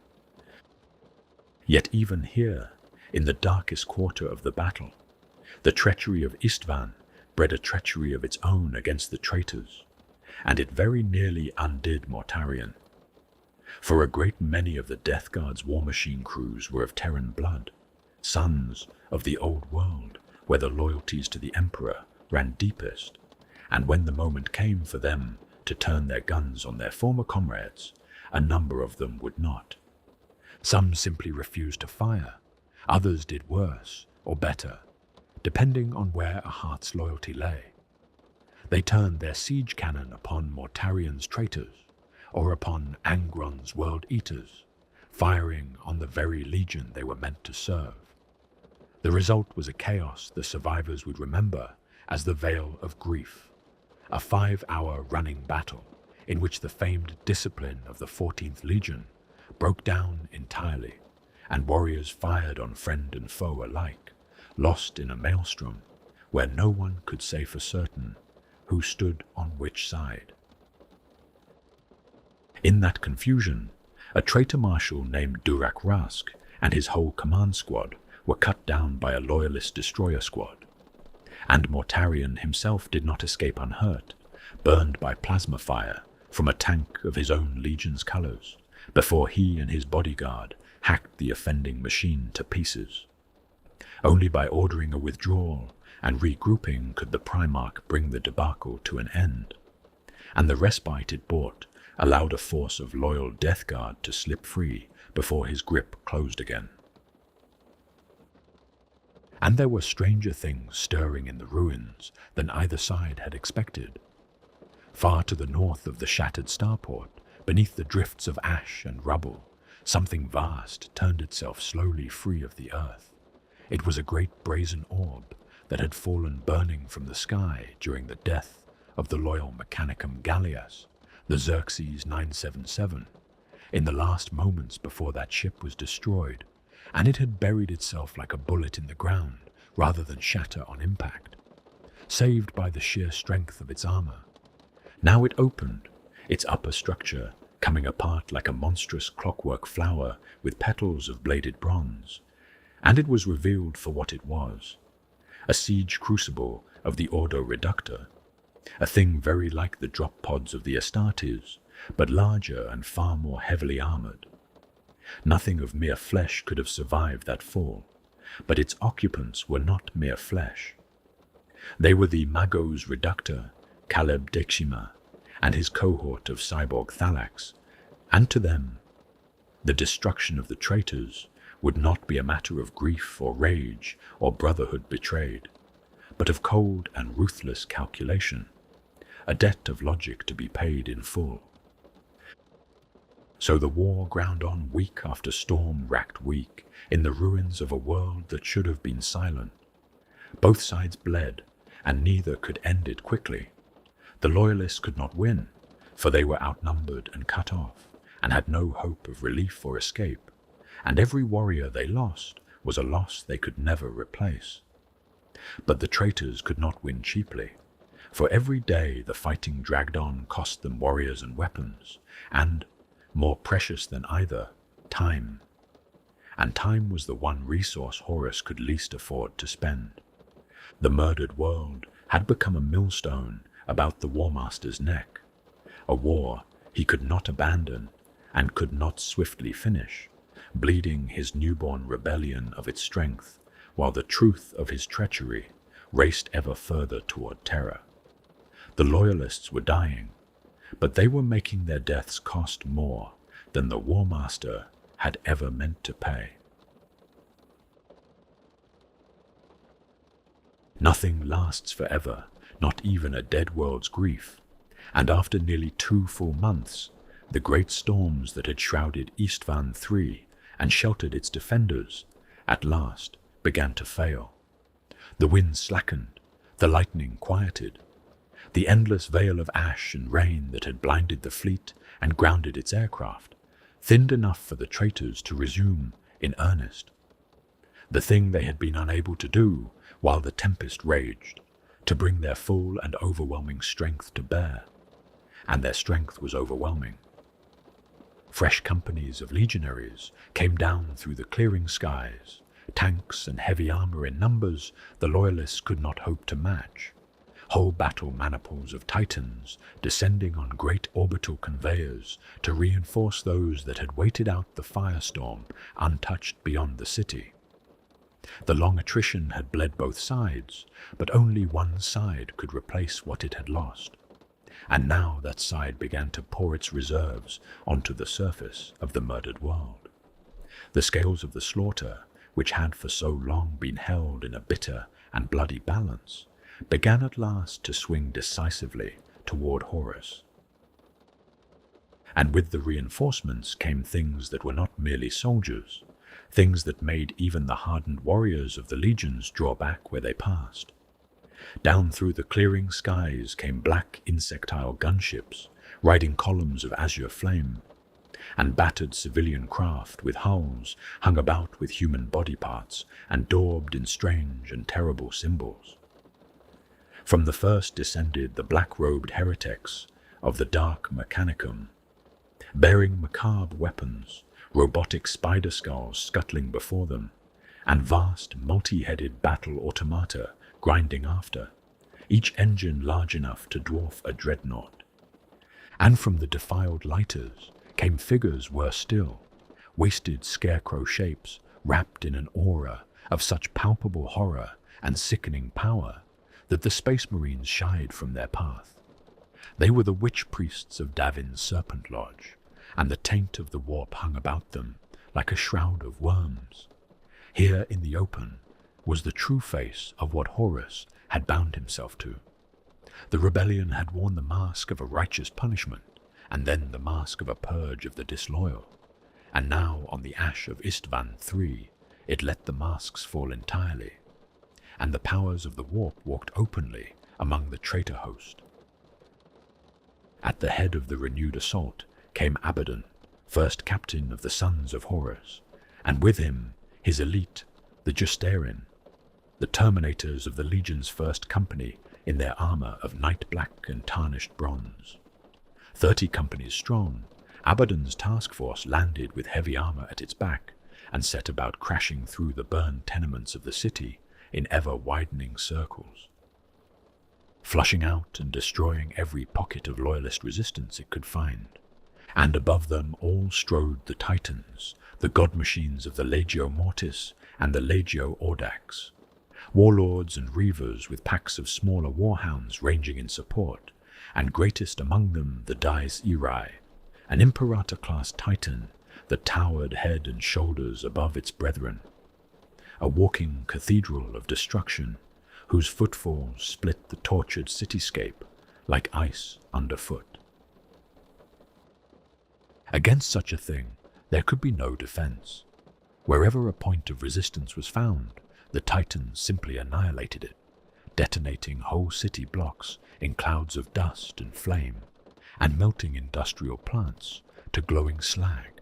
Yet even here, in the darkest quarter of the battle, the treachery of Istvaan bred a treachery of its own against the traitors, and it very nearly undid Mortarion. For a great many of the Death Guard's war machine crews were of Terran blood, sons of the old world, where the loyalties to the Emperor ran deepest, and when the moment came for them to turn their guns on their former comrades, a number of them would not. Some simply refused to fire, others did worse or better, depending on where a heart's loyalty lay. They turned their siege cannon upon Mortarian's traitors, or upon Angron's world eaters, firing on the very legion they were meant to serve. The result was a chaos the survivors would remember as the Veil of Grief, a 5-hour running battle in which the famed discipline of the 14th Legion broke down entirely, and warriors fired on friend and foe alike, lost in a maelstrom where no one could say for certain who stood on which side. In that confusion, a traitor marshal named Durak Rask and his whole command squad were cut down by a loyalist destroyer squad, and Mortarion himself did not escape unhurt, burned by plasma fire from a tank of his own legion's colors, before he and his bodyguard hacked the offending machine to pieces. Only by ordering a withdrawal and regrouping could the Primarch bring the debacle to an end, and the respite it brought allowed a force of loyal Death Guard to slip free before his grip closed again. And there were stranger things stirring in the ruins than either side had expected. Far to the north of the shattered starport, beneath the drifts of ash and rubble, something vast turned itself slowly free of the earth. It was a great brazen orb that had fallen burning from the sky during the death of the loyal Mechanicum Gallias, the Xerxes 977, in the last moments before that ship was destroyed, and it had buried itself like a bullet in the ground rather than shatter on impact, saved by the sheer strength of its armor. Now it opened, its upper structure coming apart like a monstrous clockwork flower with petals of bladed bronze, and it was revealed for what it was, a siege crucible of the Ordo Reductor, a thing very like the drop pods of the Astartes, but larger and far more heavily armored. Nothing of mere flesh could have survived that fall, but its occupants were not mere flesh. They were the Magos Reductor, Caleb Dexima, and his cohort of cyborg Thalax, and to them, the destruction of the traitors would not be a matter of grief or rage or brotherhood betrayed, but of cold and ruthless calculation, a debt of logic to be paid in full. So the war ground on week after storm-racked week in the ruins of a world that should have been silent. Both sides bled, and neither could end it quickly. The loyalists could not win, for they were outnumbered and cut off, and had no hope of relief or escape, and every warrior they lost was a loss they could never replace. But the traitors could not win cheaply, for every day the fighting dragged on cost them warriors and weapons, and, more precious than either, time. And time was the one resource Horus could least afford to spend. The murdered world had become a millstone about the War Master's neck, a war he could not abandon and could not swiftly finish, bleeding his newborn rebellion of its strength, while the truth of his treachery raced ever further toward terror. The loyalists were dying, but they were making their deaths cost more than the War Master had ever meant to pay. Nothing lasts forever, not even a dead world's grief, and after nearly 2 full months, the great storms that had shrouded Istvaan III and sheltered its defenders, at last began to fail. The wind slackened, the lightning quieted. The endless veil of ash and rain that had blinded the fleet and grounded its aircraft, thinned enough for the traitors to resume in earnest the thing they had been unable to do while the tempest raged, to bring their full and overwhelming strength to bear. And their strength was overwhelming. Fresh companies of legionaries came down through the clearing skies, tanks and heavy armor in numbers the loyalists could not hope to match. whole battle maniples of titans descending on great orbital conveyors to reinforce those that had waited out the firestorm untouched beyond the city. The long attrition had bled both sides, but only one side could replace what it had lost. And now that side began to pour its reserves onto the surface of the murdered world. The scales of the slaughter, which had for so long been held in a bitter and bloody balance, began at last to swing decisively toward Horus. And with the reinforcements came things that were not merely soldiers, things that made even the hardened warriors of the legions draw back where they passed. Down through the clearing skies came black insectile gunships, riding columns of azure flame, and battered civilian craft with hulls hung about with human body parts and daubed in strange and terrible symbols. From the first descended the black-robed heretics of the dark mechanicum, bearing macabre weapons, robotic spider skulls scuttling before them, and vast multi-headed battle automata grinding after, each engine large enough to dwarf a dreadnought. And from the defiled lighters came figures worse still, wasted scarecrow shapes wrapped in an aura of such palpable horror and sickening power that the Space Marines shied from their path. They were the witch priests of Davin's Serpent Lodge, and the taint of the warp hung about them like a shroud of worms. Here in the open was the true face of what Horus had bound himself to. The rebellion had worn the mask of a righteous punishment, and then the mask of a purge of the disloyal, and now on the ash of Istvaan III it let the masks fall entirely, and the powers of the warp walked openly among the traitor host. At the head of the renewed assault came Abaddon, first captain of the sons of Horus, and with him his elite, the Justarin, the terminators of the Legion's first company in their armor of night black and tarnished bronze. 30 companies strong, Abaddon's task force landed with heavy armor at its back and set about crashing through the burned tenements of the city in ever-widening circles, flushing out and destroying every pocket of loyalist resistance it could find. And above them all strode the Titans, the god machines of the Legio Mortis and the Legio Audax, warlords and reavers with packs of smaller warhounds ranging in support, and greatest among them the Dies Irae, an Imperator-class Titan that towered head and shoulders above its brethren, a walking cathedral of destruction whose footfalls split the tortured cityscape like ice underfoot. Against such a thing, there could be no defense. Wherever a point of resistance was found, the Titans simply annihilated it, detonating whole city blocks in clouds of dust and flame, and melting industrial plants to glowing slag.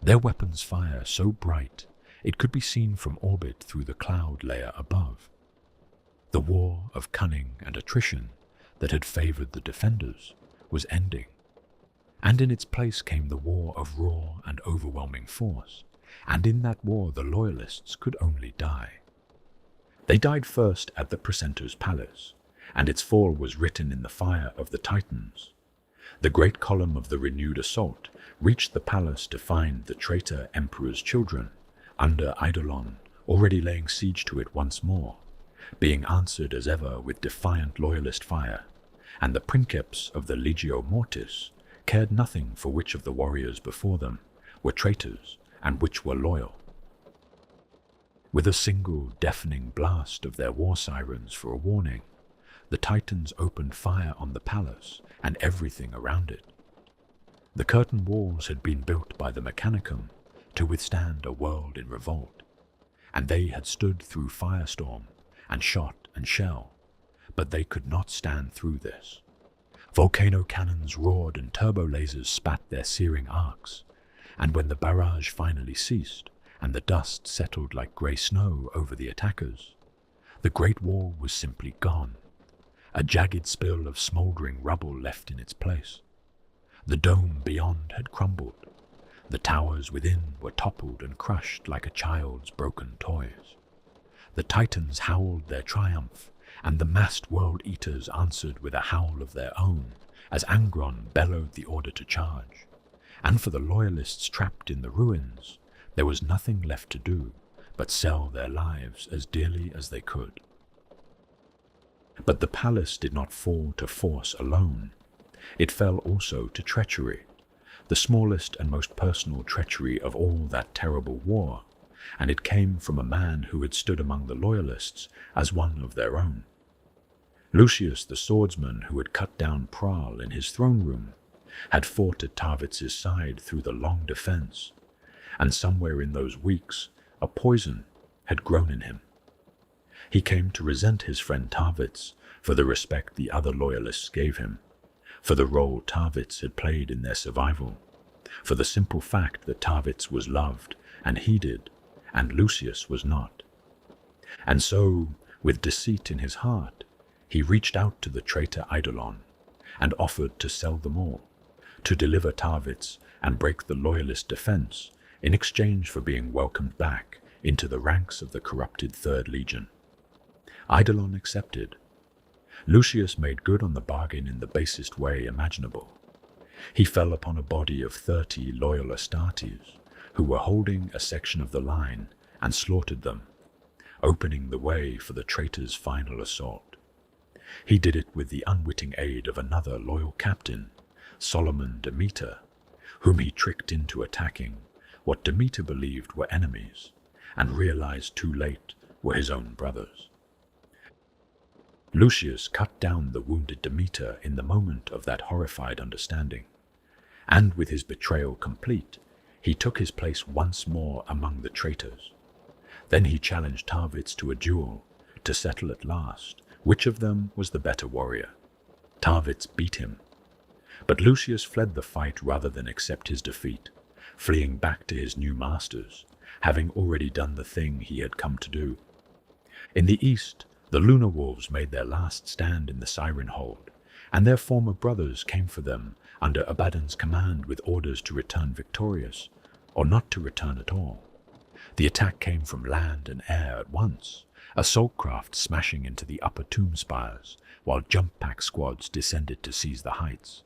Their weapons fire so bright it could be seen from orbit through the cloud layer above. The war of cunning and attrition that had favored the defenders was ending, and in its place came the war of raw and overwhelming force, and in that war the loyalists could only die. They died first at the Precentor's palace, and its fall was written in the fire of the Titans. The great column of the renewed assault reached the palace to find the traitor emperor's children, under Eidolon, already laying siege to it once more, being answered as ever with defiant loyalist fire, and the princeps of the Legio Mortis cared nothing for which of the warriors before them were traitors and which were loyal. With a single deafening blast of their war sirens for a warning, the Titans opened fire on the palace and everything around it. The curtain walls had been built by the Mechanicum to withstand a world in revolt, and they had stood through firestorm and shot and shell, but they could not stand through this. Volcano cannons roared and turbo lasers spat their searing arcs, and when the barrage finally ceased and the dust settled like grey snow over the attackers, the Great Wall was simply gone, a jagged spill of smouldering rubble left in its place. The dome beyond had crumbled. The towers within were toppled and crushed like a child's broken toys. The Titans howled their triumph, and the massed world eaters answered with a howl of their own as Angron bellowed the order to charge. And for the loyalists trapped in the ruins, there was nothing left to do but sell their lives as dearly as they could. But the palace did not fall to force alone. It fell also to treachery, the smallest and most personal treachery of all that terrible war, and it came from a man who had stood among the loyalists as one of their own. Lucius the swordsman, who had cut down Prahl in his throne room, had fought at Tarvitz's side through the long defense, and somewhere in those weeks a poison had grown in him. He came to resent his friend Tarvitz for the respect the other loyalists gave him, for the role Tarvitz had played in their survival, for the simple fact that Tarvitz was loved and heeded, and Lucius was not. And so, with deceit in his heart, he reached out to the traitor Eidolon and offered to sell them all, to deliver Tarvitz and break the loyalist defense in exchange for being welcomed back into the ranks of the corrupted Third Legion. Eidolon accepted. Lucius made good on the bargain in the basest way imaginable. He fell upon a body of 30 loyal Astartes who were holding a section of the line and slaughtered them, opening the way for the traitor's final assault. He did it with the unwitting aid of another loyal captain, Solomon Demeter, whom he tricked into attacking what Demeter believed were enemies, and realized too late were his own brothers. Lucius cut down the wounded Demeter in the moment of that horrified understanding, and with his betrayal complete, he took his place once more among the traitors. Then he challenged Tarvitz to a duel, to settle at last which of them was the better warrior. Tarvitz beat him, but Lucius fled the fight rather than accept his defeat, fleeing back to his new masters, having already done the thing he had come to do. In the east, the Lunar Wolves made their last stand in the Siren Hold, and their former brothers came for them under Abaddon's command with orders to return victorious, or not to return at all. The attack came from land and air at once, assault craft smashing into the upper tomb spires, while jump pack squads descended to seize the heights.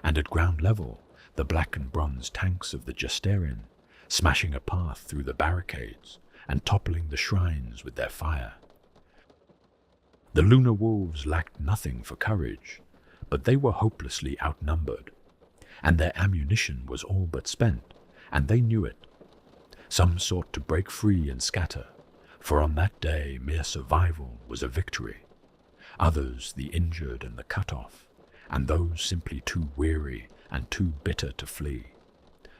And at ground level, the black and bronze tanks of the Justarian, smashing a path through the barricades and toppling the shrines with their fire. The Lunar Wolves lacked nothing for courage, but they were hopelessly outnumbered, and their ammunition was all but spent, and they knew it. Some sought to break free and scatter, for on that day mere survival was a victory. Others, the injured and the cut off, and those simply too weary and too bitter to flee,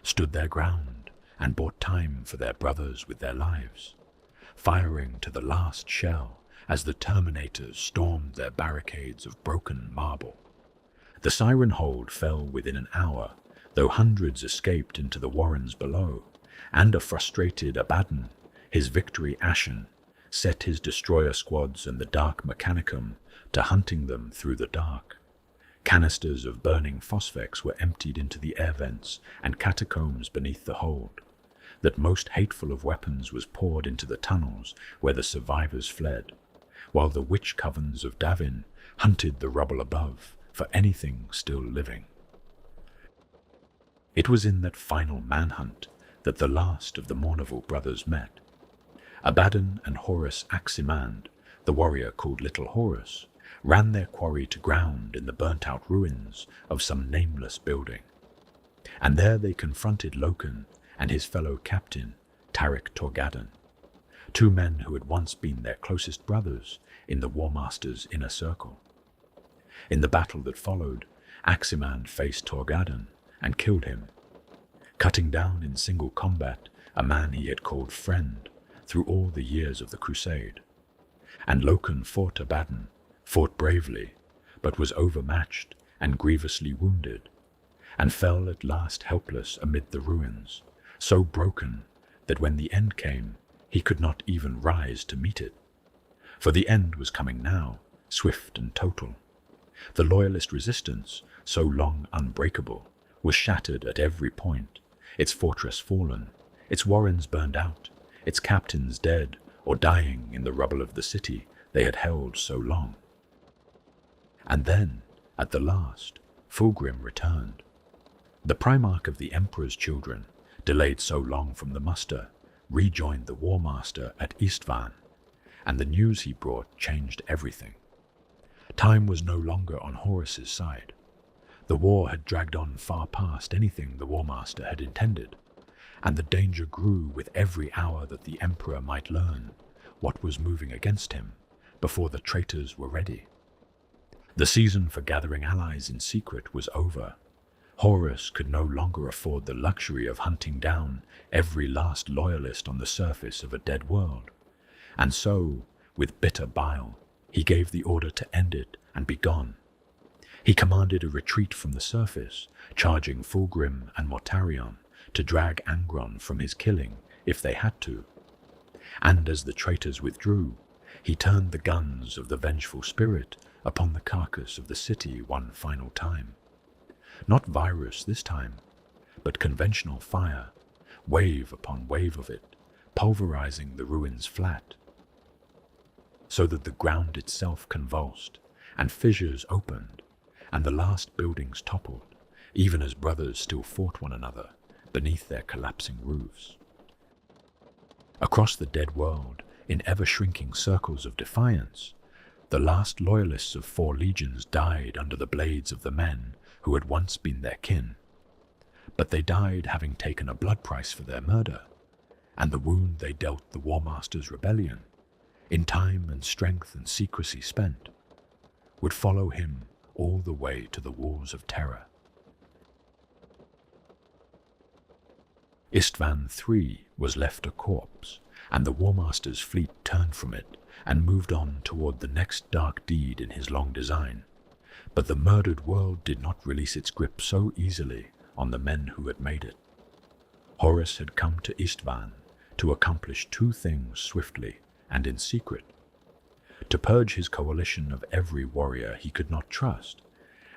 stood their ground and bought time for their brothers with their lives, firing to the last shell as the Terminators stormed their barricades of broken marble. The Siren Hold fell within an hour, though hundreds escaped into the warrens below, and a frustrated Abaddon, his victory ashen, set his destroyer squads and the Dark Mechanicum to hunting them through the dark. Canisters of burning phosphex were emptied into the air vents and catacombs beneath the hold. That most hateful of weapons was poured into the tunnels where the survivors fled, while the witch covens of Davin hunted the rubble above for anything still living. It was in that final manhunt that the last of the Mournival brothers met. Abaddon and Horus Aximand, the warrior called Little Horus, ran their quarry to ground in the burnt-out ruins of some nameless building. And there they confronted Loken and his fellow captain, Tarik Torgadon, two men who had once been their closest brothers in the War Master's inner circle. In the battle that followed, Aximand faced Torgadon and killed him, cutting down in single combat a man he had called friend through all the years of the crusade. And Loken fought Abaddon, fought bravely, but was overmatched and grievously wounded, and fell at last helpless amid the ruins, so broken that when the end came, he could not even rise to meet it. For the end was coming now, swift and total. The loyalist resistance, so long unbreakable, was shattered at every point, its fortress fallen, its warrens burned out, its captains dead or dying in the rubble of the city they had held so long. And then, at the last, Fulgrim returned. The primarch of the Emperor's children, delayed so long from the muster, rejoined the War Master at Istvaan, and the news he brought changed everything. Time was no longer on Horus's side. The war had dragged on far past anything the War Master had intended, and the danger grew with every hour that the Emperor might learn what was moving against him before the traitors were ready. The season for gathering allies in secret was over. Horus could no longer afford the luxury of hunting down every last loyalist on the surface of a dead world, and so, with bitter bile, he gave the order to end it and be gone. He commanded a retreat from the surface, charging Fulgrim and Mortarion to drag Angron from his killing if they had to. And as the traitors withdrew, he turned the guns of the vengeful spirit upon the carcass of the city one final time. Not virus this time, but conventional fire, wave upon wave of it, pulverizing the ruins flat, so that the ground itself convulsed, and fissures opened, and the last buildings toppled, even as brothers still fought one another beneath their collapsing roofs. Across the dead world, in ever-shrinking circles of defiance, the last loyalists of 4 legions died under the blades of the men who had once been their kin. But they died having taken a blood price for their murder, and the wound they dealt the War Master's rebellion, in time and strength and secrecy spent, would follow him all the way to the walls of terror. Istvaan III was left a corpse, and the War Master's fleet turned from it and moved on toward the next dark deed in his long design. But the murdered world did not release its grip so easily on the men who had made it. Horus had come to Istvaan to accomplish 2 things swiftly and in secret: to purge his coalition of every warrior he could not trust,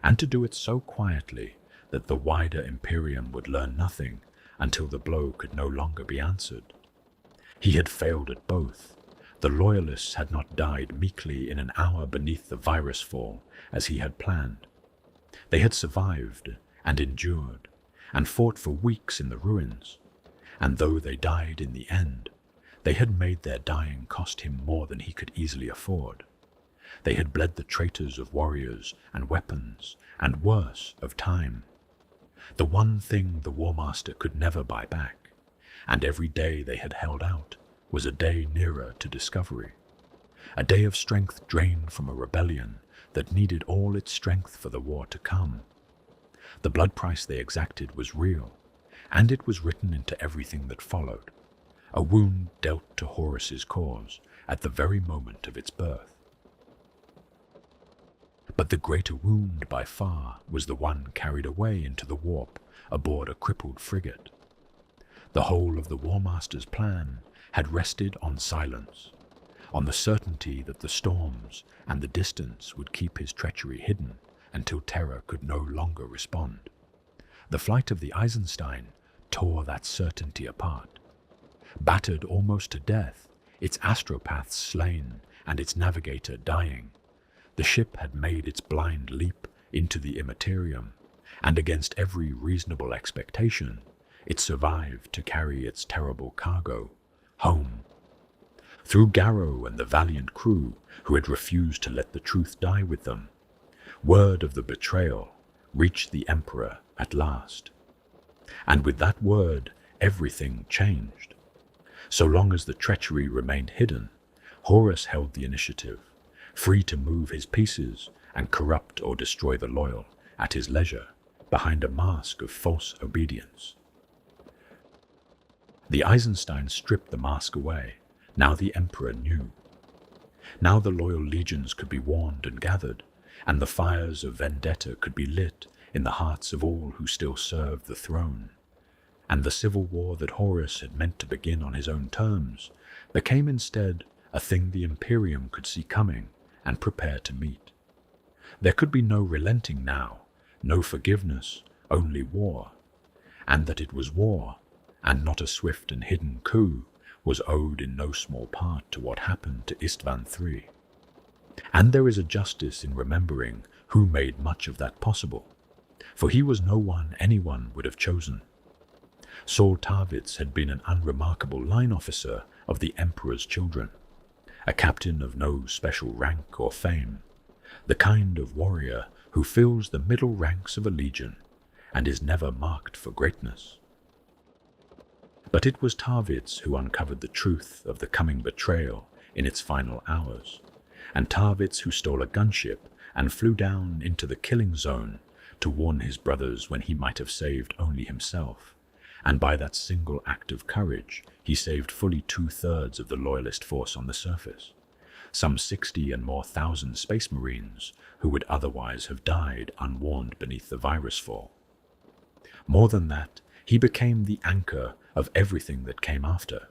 and to do it so quietly that the wider Imperium would learn nothing until the blow could no longer be answered. He had failed at both. The Loyalists had not died meekly in an hour beneath the virus fall, as he had planned. They had survived and endured, and fought for weeks in the ruins, and though they died in the end, they had made their dying cost him more than he could easily afford. They had bled the traitors of warriors and weapons, and worse, of time. The one thing the War Master could never buy back, and every day they had held out was a day nearer to discovery. A day of strength drained from a rebellion that needed all its strength for the war to come. The blood price they exacted was real, and it was written into everything that followed. A wound dealt to Horus's cause at the very moment of its birth. But the greater wound by far was the one carried away into the warp aboard a crippled frigate. The whole of the War Master's plan had rested on silence, on the certainty that the storms and the distance would keep his treachery hidden until terror could no longer respond. The flight of the Eisenstein tore that certainty apart. Battered almost to death, its astropaths slain and its navigator dying, the ship had made its blind leap into the immaterium, and against every reasonable expectation, it survived to carry its terrible cargo home. Through Garrow and the valiant crew who had refused to let the truth die with them, word of the betrayal reached the Emperor at last. And with that word, everything changed. So long as the treachery remained hidden, Horus held the initiative, free to move his pieces and corrupt or destroy the loyal at his leisure behind a mask of false obedience. The Eisenstein stripped the mask away. Now the Emperor knew. Now the loyal legions could be warned and gathered, and the fires of vendetta could be lit in the hearts of all who still served the throne. And the civil war that Horus had meant to begin on his own terms became instead a thing the Imperium could see coming and prepare to meet. There could be no relenting now, no forgiveness, only war, and that it was war, and not a swift and hidden coup, was owed in no small part to what happened to Istvaan III. And there is a justice in remembering who made much of that possible, for he was no one anyone would have chosen. Saul Tarvitz had been an unremarkable line officer of the Emperor's children, a captain of no special rank or fame, the kind of warrior who fills the middle ranks of a legion and is never marked for greatness. But it was Tarvitz who uncovered the truth of the coming betrayal in its final hours, and Tarvitz who stole a gunship and flew down into the killing zone to warn his brothers when he might have saved only himself, and by that single act of courage he saved fully 2/3 of the Loyalist force on the surface, some 60 and more thousand Space Marines who would otherwise have died unwarned beneath the virus fall. More than that, he became the anchor of everything that came after,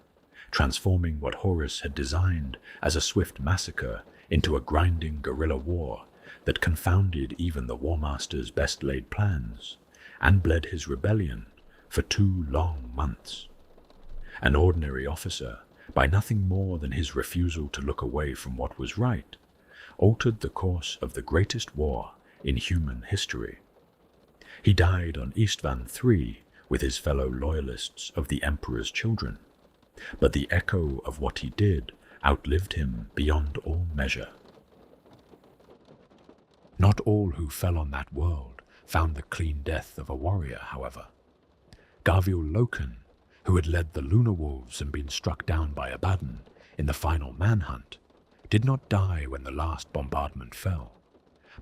transforming what Horus had designed as a swift massacre into a grinding guerrilla war that confounded even the War Master's best-laid plans, and bled his rebellion for 2 long months. An ordinary officer, by nothing more than his refusal to look away from what was right, altered the course of the greatest war in human history. He died on Istvaan III with his fellow loyalists of the Emperor's children, but the echo of what he did outlived him beyond all measure. Not all who fell on that world found the clean death of a warrior, however. Garviel Loken, who had led the Lunar Wolves and been struck down by Abaddon in the final manhunt, did not die when the last bombardment fell.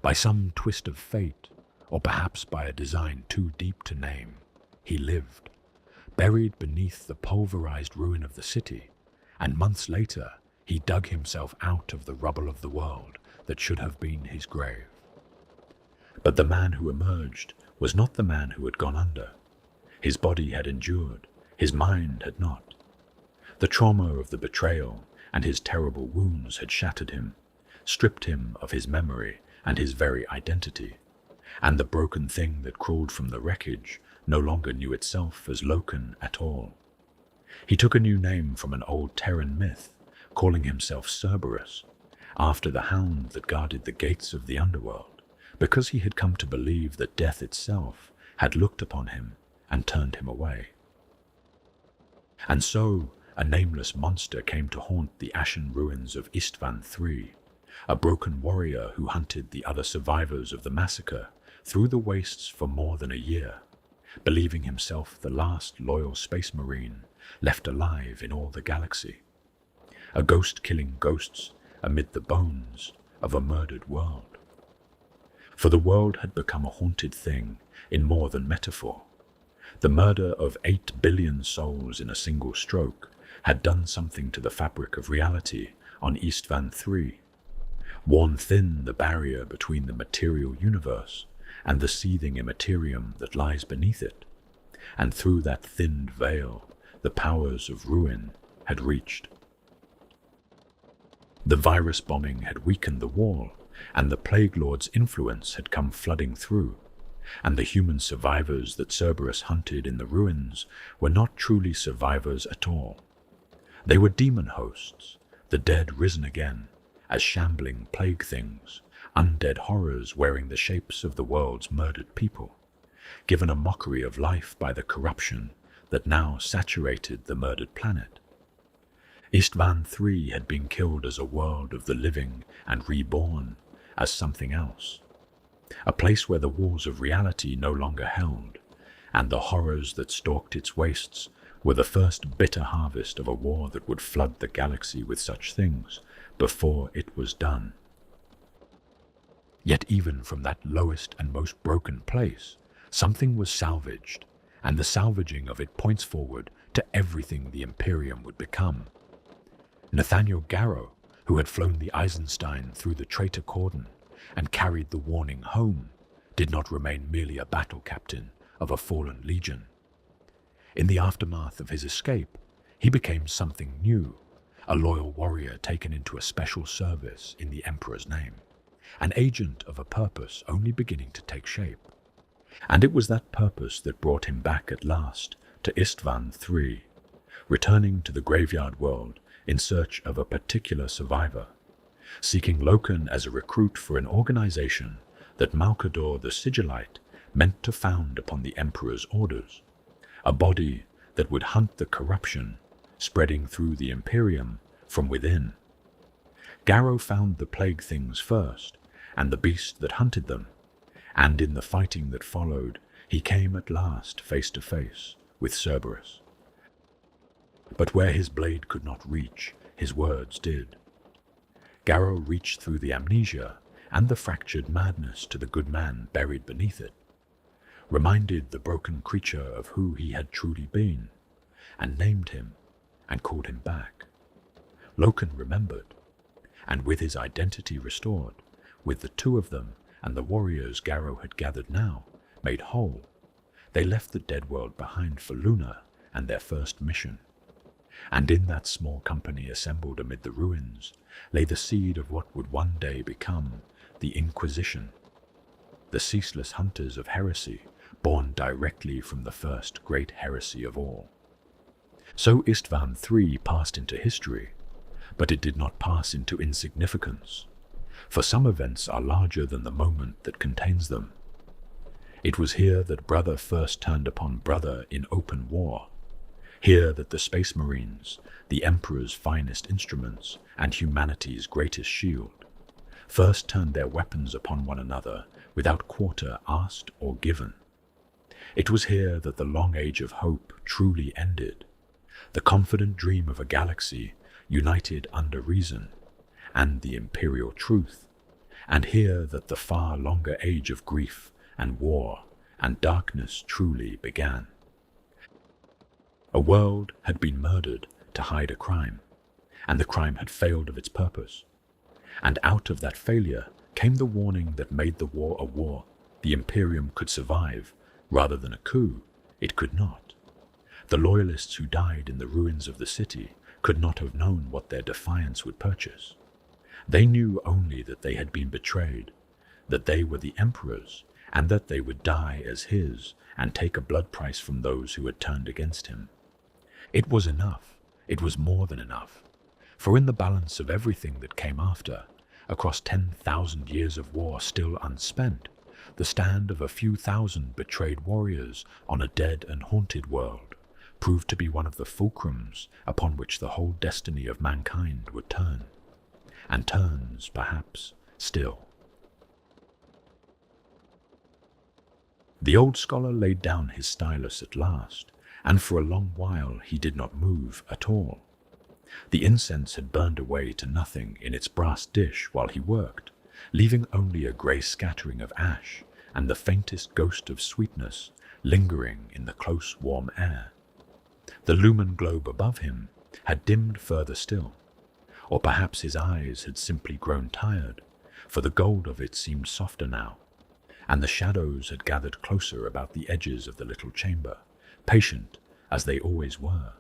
By some twist of fate, or perhaps by a design too deep to name, he lived, buried beneath the pulverized ruin of the city, and months later he dug himself out of the rubble of the world that should have been his grave. But the man who emerged was not the man who had gone under. His body had endured, his mind had not. The trauma of the betrayal and his terrible wounds had shattered him, stripped him of his memory and his very identity, and the broken thing that crawled from the wreckage no longer knew itself as Loken at all. He took a new name from an old Terran myth, calling himself Cerberus, after the hound that guarded the gates of the underworld, because he had come to believe that death itself had looked upon him and turned him away. And so a nameless monster came to haunt the ashen ruins of Istvaan III, a broken warrior who hunted the other survivors of the massacre through the wastes for more than a year, believing himself the last loyal Space Marine left alive in all the galaxy, a ghost killing ghosts amid the bones of a murdered world. For the world had become a haunted thing in more than metaphor. The murder of 8 billion souls in a single stroke had done something to the fabric of reality on Istvaan III, worn thin the barrier between the material universe and the seething immaterium that lies beneath it, and through that thinned veil the powers of ruin had reached. The virus bombing had weakened the wall, and the Plague Lord's influence had come flooding through, and the human survivors that Cerberus hunted in the ruins were not truly survivors at all. They were demon hosts, the dead risen again, as shambling plague things, undead horrors wearing the shapes of the world's murdered people, given a mockery of life by the corruption that now saturated the murdered planet. Istvaan III had been killed as a world of the living and reborn as something else, a place where the walls of reality no longer held, and the horrors that stalked its wastes were the first bitter harvest of a war that would flood the galaxy with such things before it was done. Yet even from that lowest and most broken place, something was salvaged, and the salvaging of it points forward to everything the Imperium would become. Nathaniel Garrow, who had flown the Eisenstein through the traitor cordon and carried the warning home, did not remain merely a battle captain of a fallen legion. In the aftermath of his escape, he became something new, a loyal warrior taken into a special service in the Emperor's name, an agent of a purpose only beginning to take shape. And it was that purpose that brought him back at last to Istvaan III, returning to the graveyard world in search of a particular survivor, seeking Loken as a recruit for an organization that Malkador the Sigillite meant to found upon the Emperor's orders, a body that would hunt the corruption spreading through the Imperium from within. Garrow found the plague things first, and the beast that hunted them, and in the fighting that followed, he came at last face to face with Cerberus. But where his blade could not reach, his words did. Garrow reached through the amnesia and the fractured madness to the good man buried beneath it, reminded the broken creature of who he had truly been, and named him and called him back. Loken remembered, and with his identity restored, with the two of them and the warriors Garrow had gathered now, made whole, they left the dead world behind for Luna and their first mission. And in that small company assembled amid the ruins lay the seed of what would one day become the Inquisition, the ceaseless hunters of heresy born directly from the first great heresy of all. So Istvaan III passed into history, but it did not pass into insignificance, for some events are larger than the moment that contains them. It was here that brother first turned upon brother in open war, here that the Space Marines, the Emperor's finest instruments and humanity's greatest shield, first turned their weapons upon one another without quarter asked or given. It was here that the long age of hope truly ended, the confident dream of a galaxy united under reason and the imperial truth, and here that the far longer age of grief and war and darkness truly began. A world had been murdered to hide a crime, and the crime had failed of its purpose. And out of that failure came the warning that made the war a war the Imperium could survive, rather than a coup it could not. The loyalists who died in the ruins of the city could not have known what their defiance would purchase. They knew only that they had been betrayed, that they were the Emperor's, and that they would die as his and take a blood price from those who had turned against him. It was enough. It was more than enough. For in the balance of everything that came after, across 10,000 years of war still unspent, the stand of a few thousand betrayed warriors on a dead and haunted world proved to be one of the fulcrums upon which the whole destiny of mankind would turn, and turns, perhaps, still. The old scholar laid down his stylus at last, and for a long while he did not move at all. The incense had burned away to nothing in its brass dish while he worked, leaving only a grey scattering of ash and the faintest ghost of sweetness lingering in the close warm air. The lumen globe above him had dimmed further still, or perhaps his eyes had simply grown tired, for the gold of it seemed softer now, and the shadows had gathered closer about the edges of the little chamber, patient as they always were.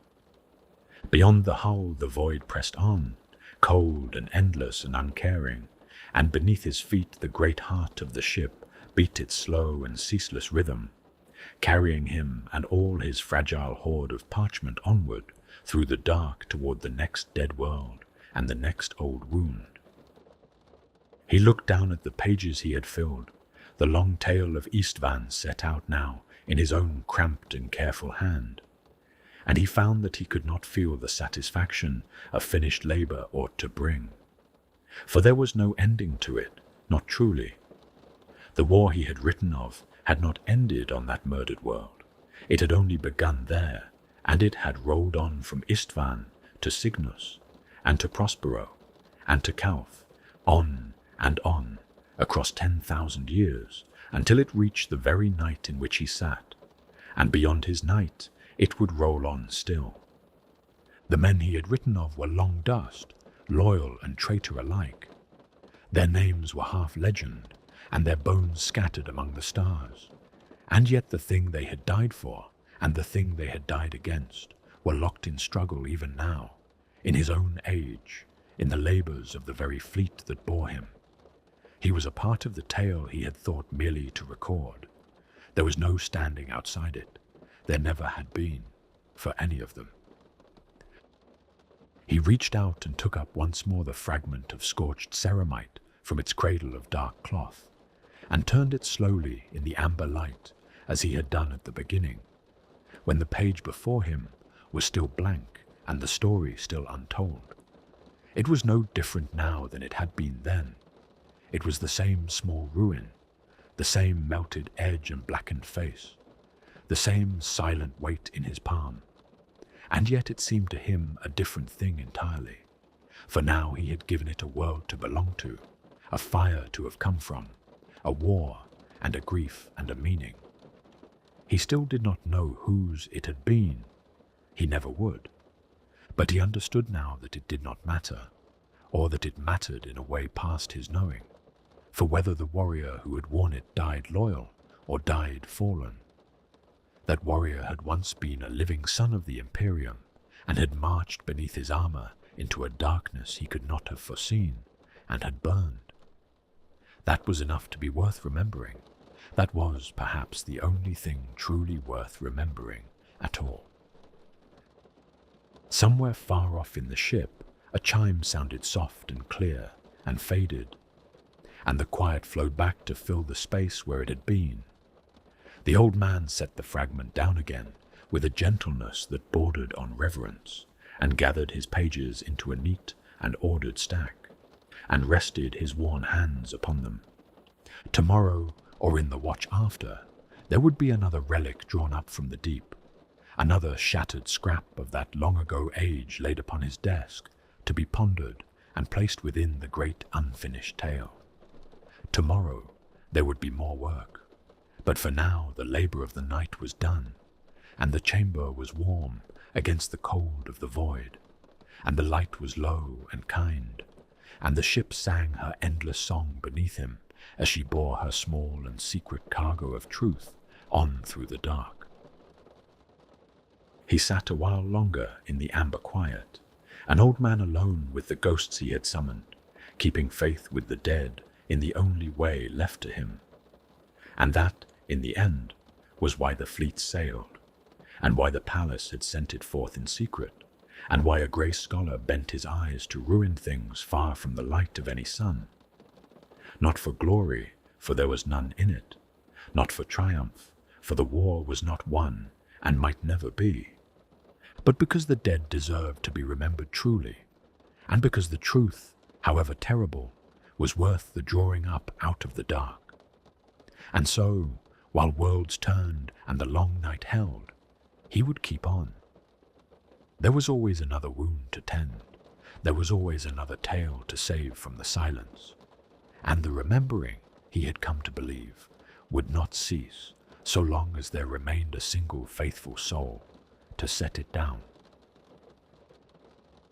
Beyond the hull the void pressed on, cold and endless and uncaring, and beneath his feet the great heart of the ship beat its slow and ceaseless rhythm, carrying him and all his fragile hoard of parchment onward through the dark toward the next dead world and the next old wound. He looked down at the pages he had filled, the long tale of Istvaan set out now in his own cramped and careful hand, and he found that he could not feel the satisfaction a finished labor ought to bring. For there was no ending to it, not truly. The war he had written of had not ended on that murdered world. It had only begun there, and it had rolled on from Istvaan to Cygnus, and to Prospero, and to Calth, on and on, across 10,000 years, until it reached the very night in which he sat, and beyond his night it would roll on still. The men he had written of were long dust, loyal and traitor alike. Their names were half legend, and their bones scattered among the stars. And yet the thing they had died for, and the thing they had died against, were locked in struggle even now, in his own age, in the labours of the very fleet that bore him. He was a part of the tale he had thought merely to record. There was no standing outside it. There never had been, for any of them. He reached out and took up once more the fragment of scorched ceramite from its cradle of dark cloth, and turned it slowly in the amber light as he had done at the beginning, when the page before him was still blank and the story still untold. It was no different now than it had been then. It was the same small ruin, the same melted edge and blackened face, the same silent weight in his palm. And yet it seemed to him a different thing entirely, for now he had given it a world to belong to, a fire to have come from, a war and a grief and a meaning. He still did not know whose it had been. He never would. But he understood now that it did not matter, or that it mattered in a way past his knowing, for whether the warrior who had worn it died loyal or died fallen. That warrior had once been a living son of the Imperium, and had marched beneath his armor into a darkness he could not have foreseen, and had burned. That was enough to be worth remembering. That was perhaps the only thing truly worth remembering at all. Somewhere far off in the ship, a chime sounded soft and clear and faded, and the quiet flowed back to fill the space where it had been. The old man set the fragment down again with a gentleness that bordered on reverence, and gathered his pages into a neat and ordered stack, and rested his worn hands upon them. Tomorrow, or in the watch after, there would be another relic drawn up from the deep, another shattered scrap of that long-ago age laid upon his desk, to be pondered and placed within the great unfinished tale. Tomorrow there would be more work, but for now the labor of the night was done, and the chamber was warm against the cold of the void, and the light was low and kind, and the ship sang her endless song beneath him as she bore her small and secret cargo of truth on through the dark. He sat a while longer in the amber quiet, an old man alone with the ghosts he had summoned, keeping faith with the dead in the only way left to him. And that, in the end, was why the fleet sailed, and why the palace had sent it forth in secret, and why a grey scholar bent his eyes to ruined things far from the light of any sun. Not for glory, for there was none in it, not for triumph, for the war was not won and might never be, but because the dead deserved to be remembered truly, and because the truth, however terrible, was worth the drawing up out of the dark. And so, while worlds turned and the long night held, he would keep on. There was always another wound to tend, there was always another tale to save from the silence, and the remembering, he had come to believe, would not cease so long as there remained a single faithful soul to set it down.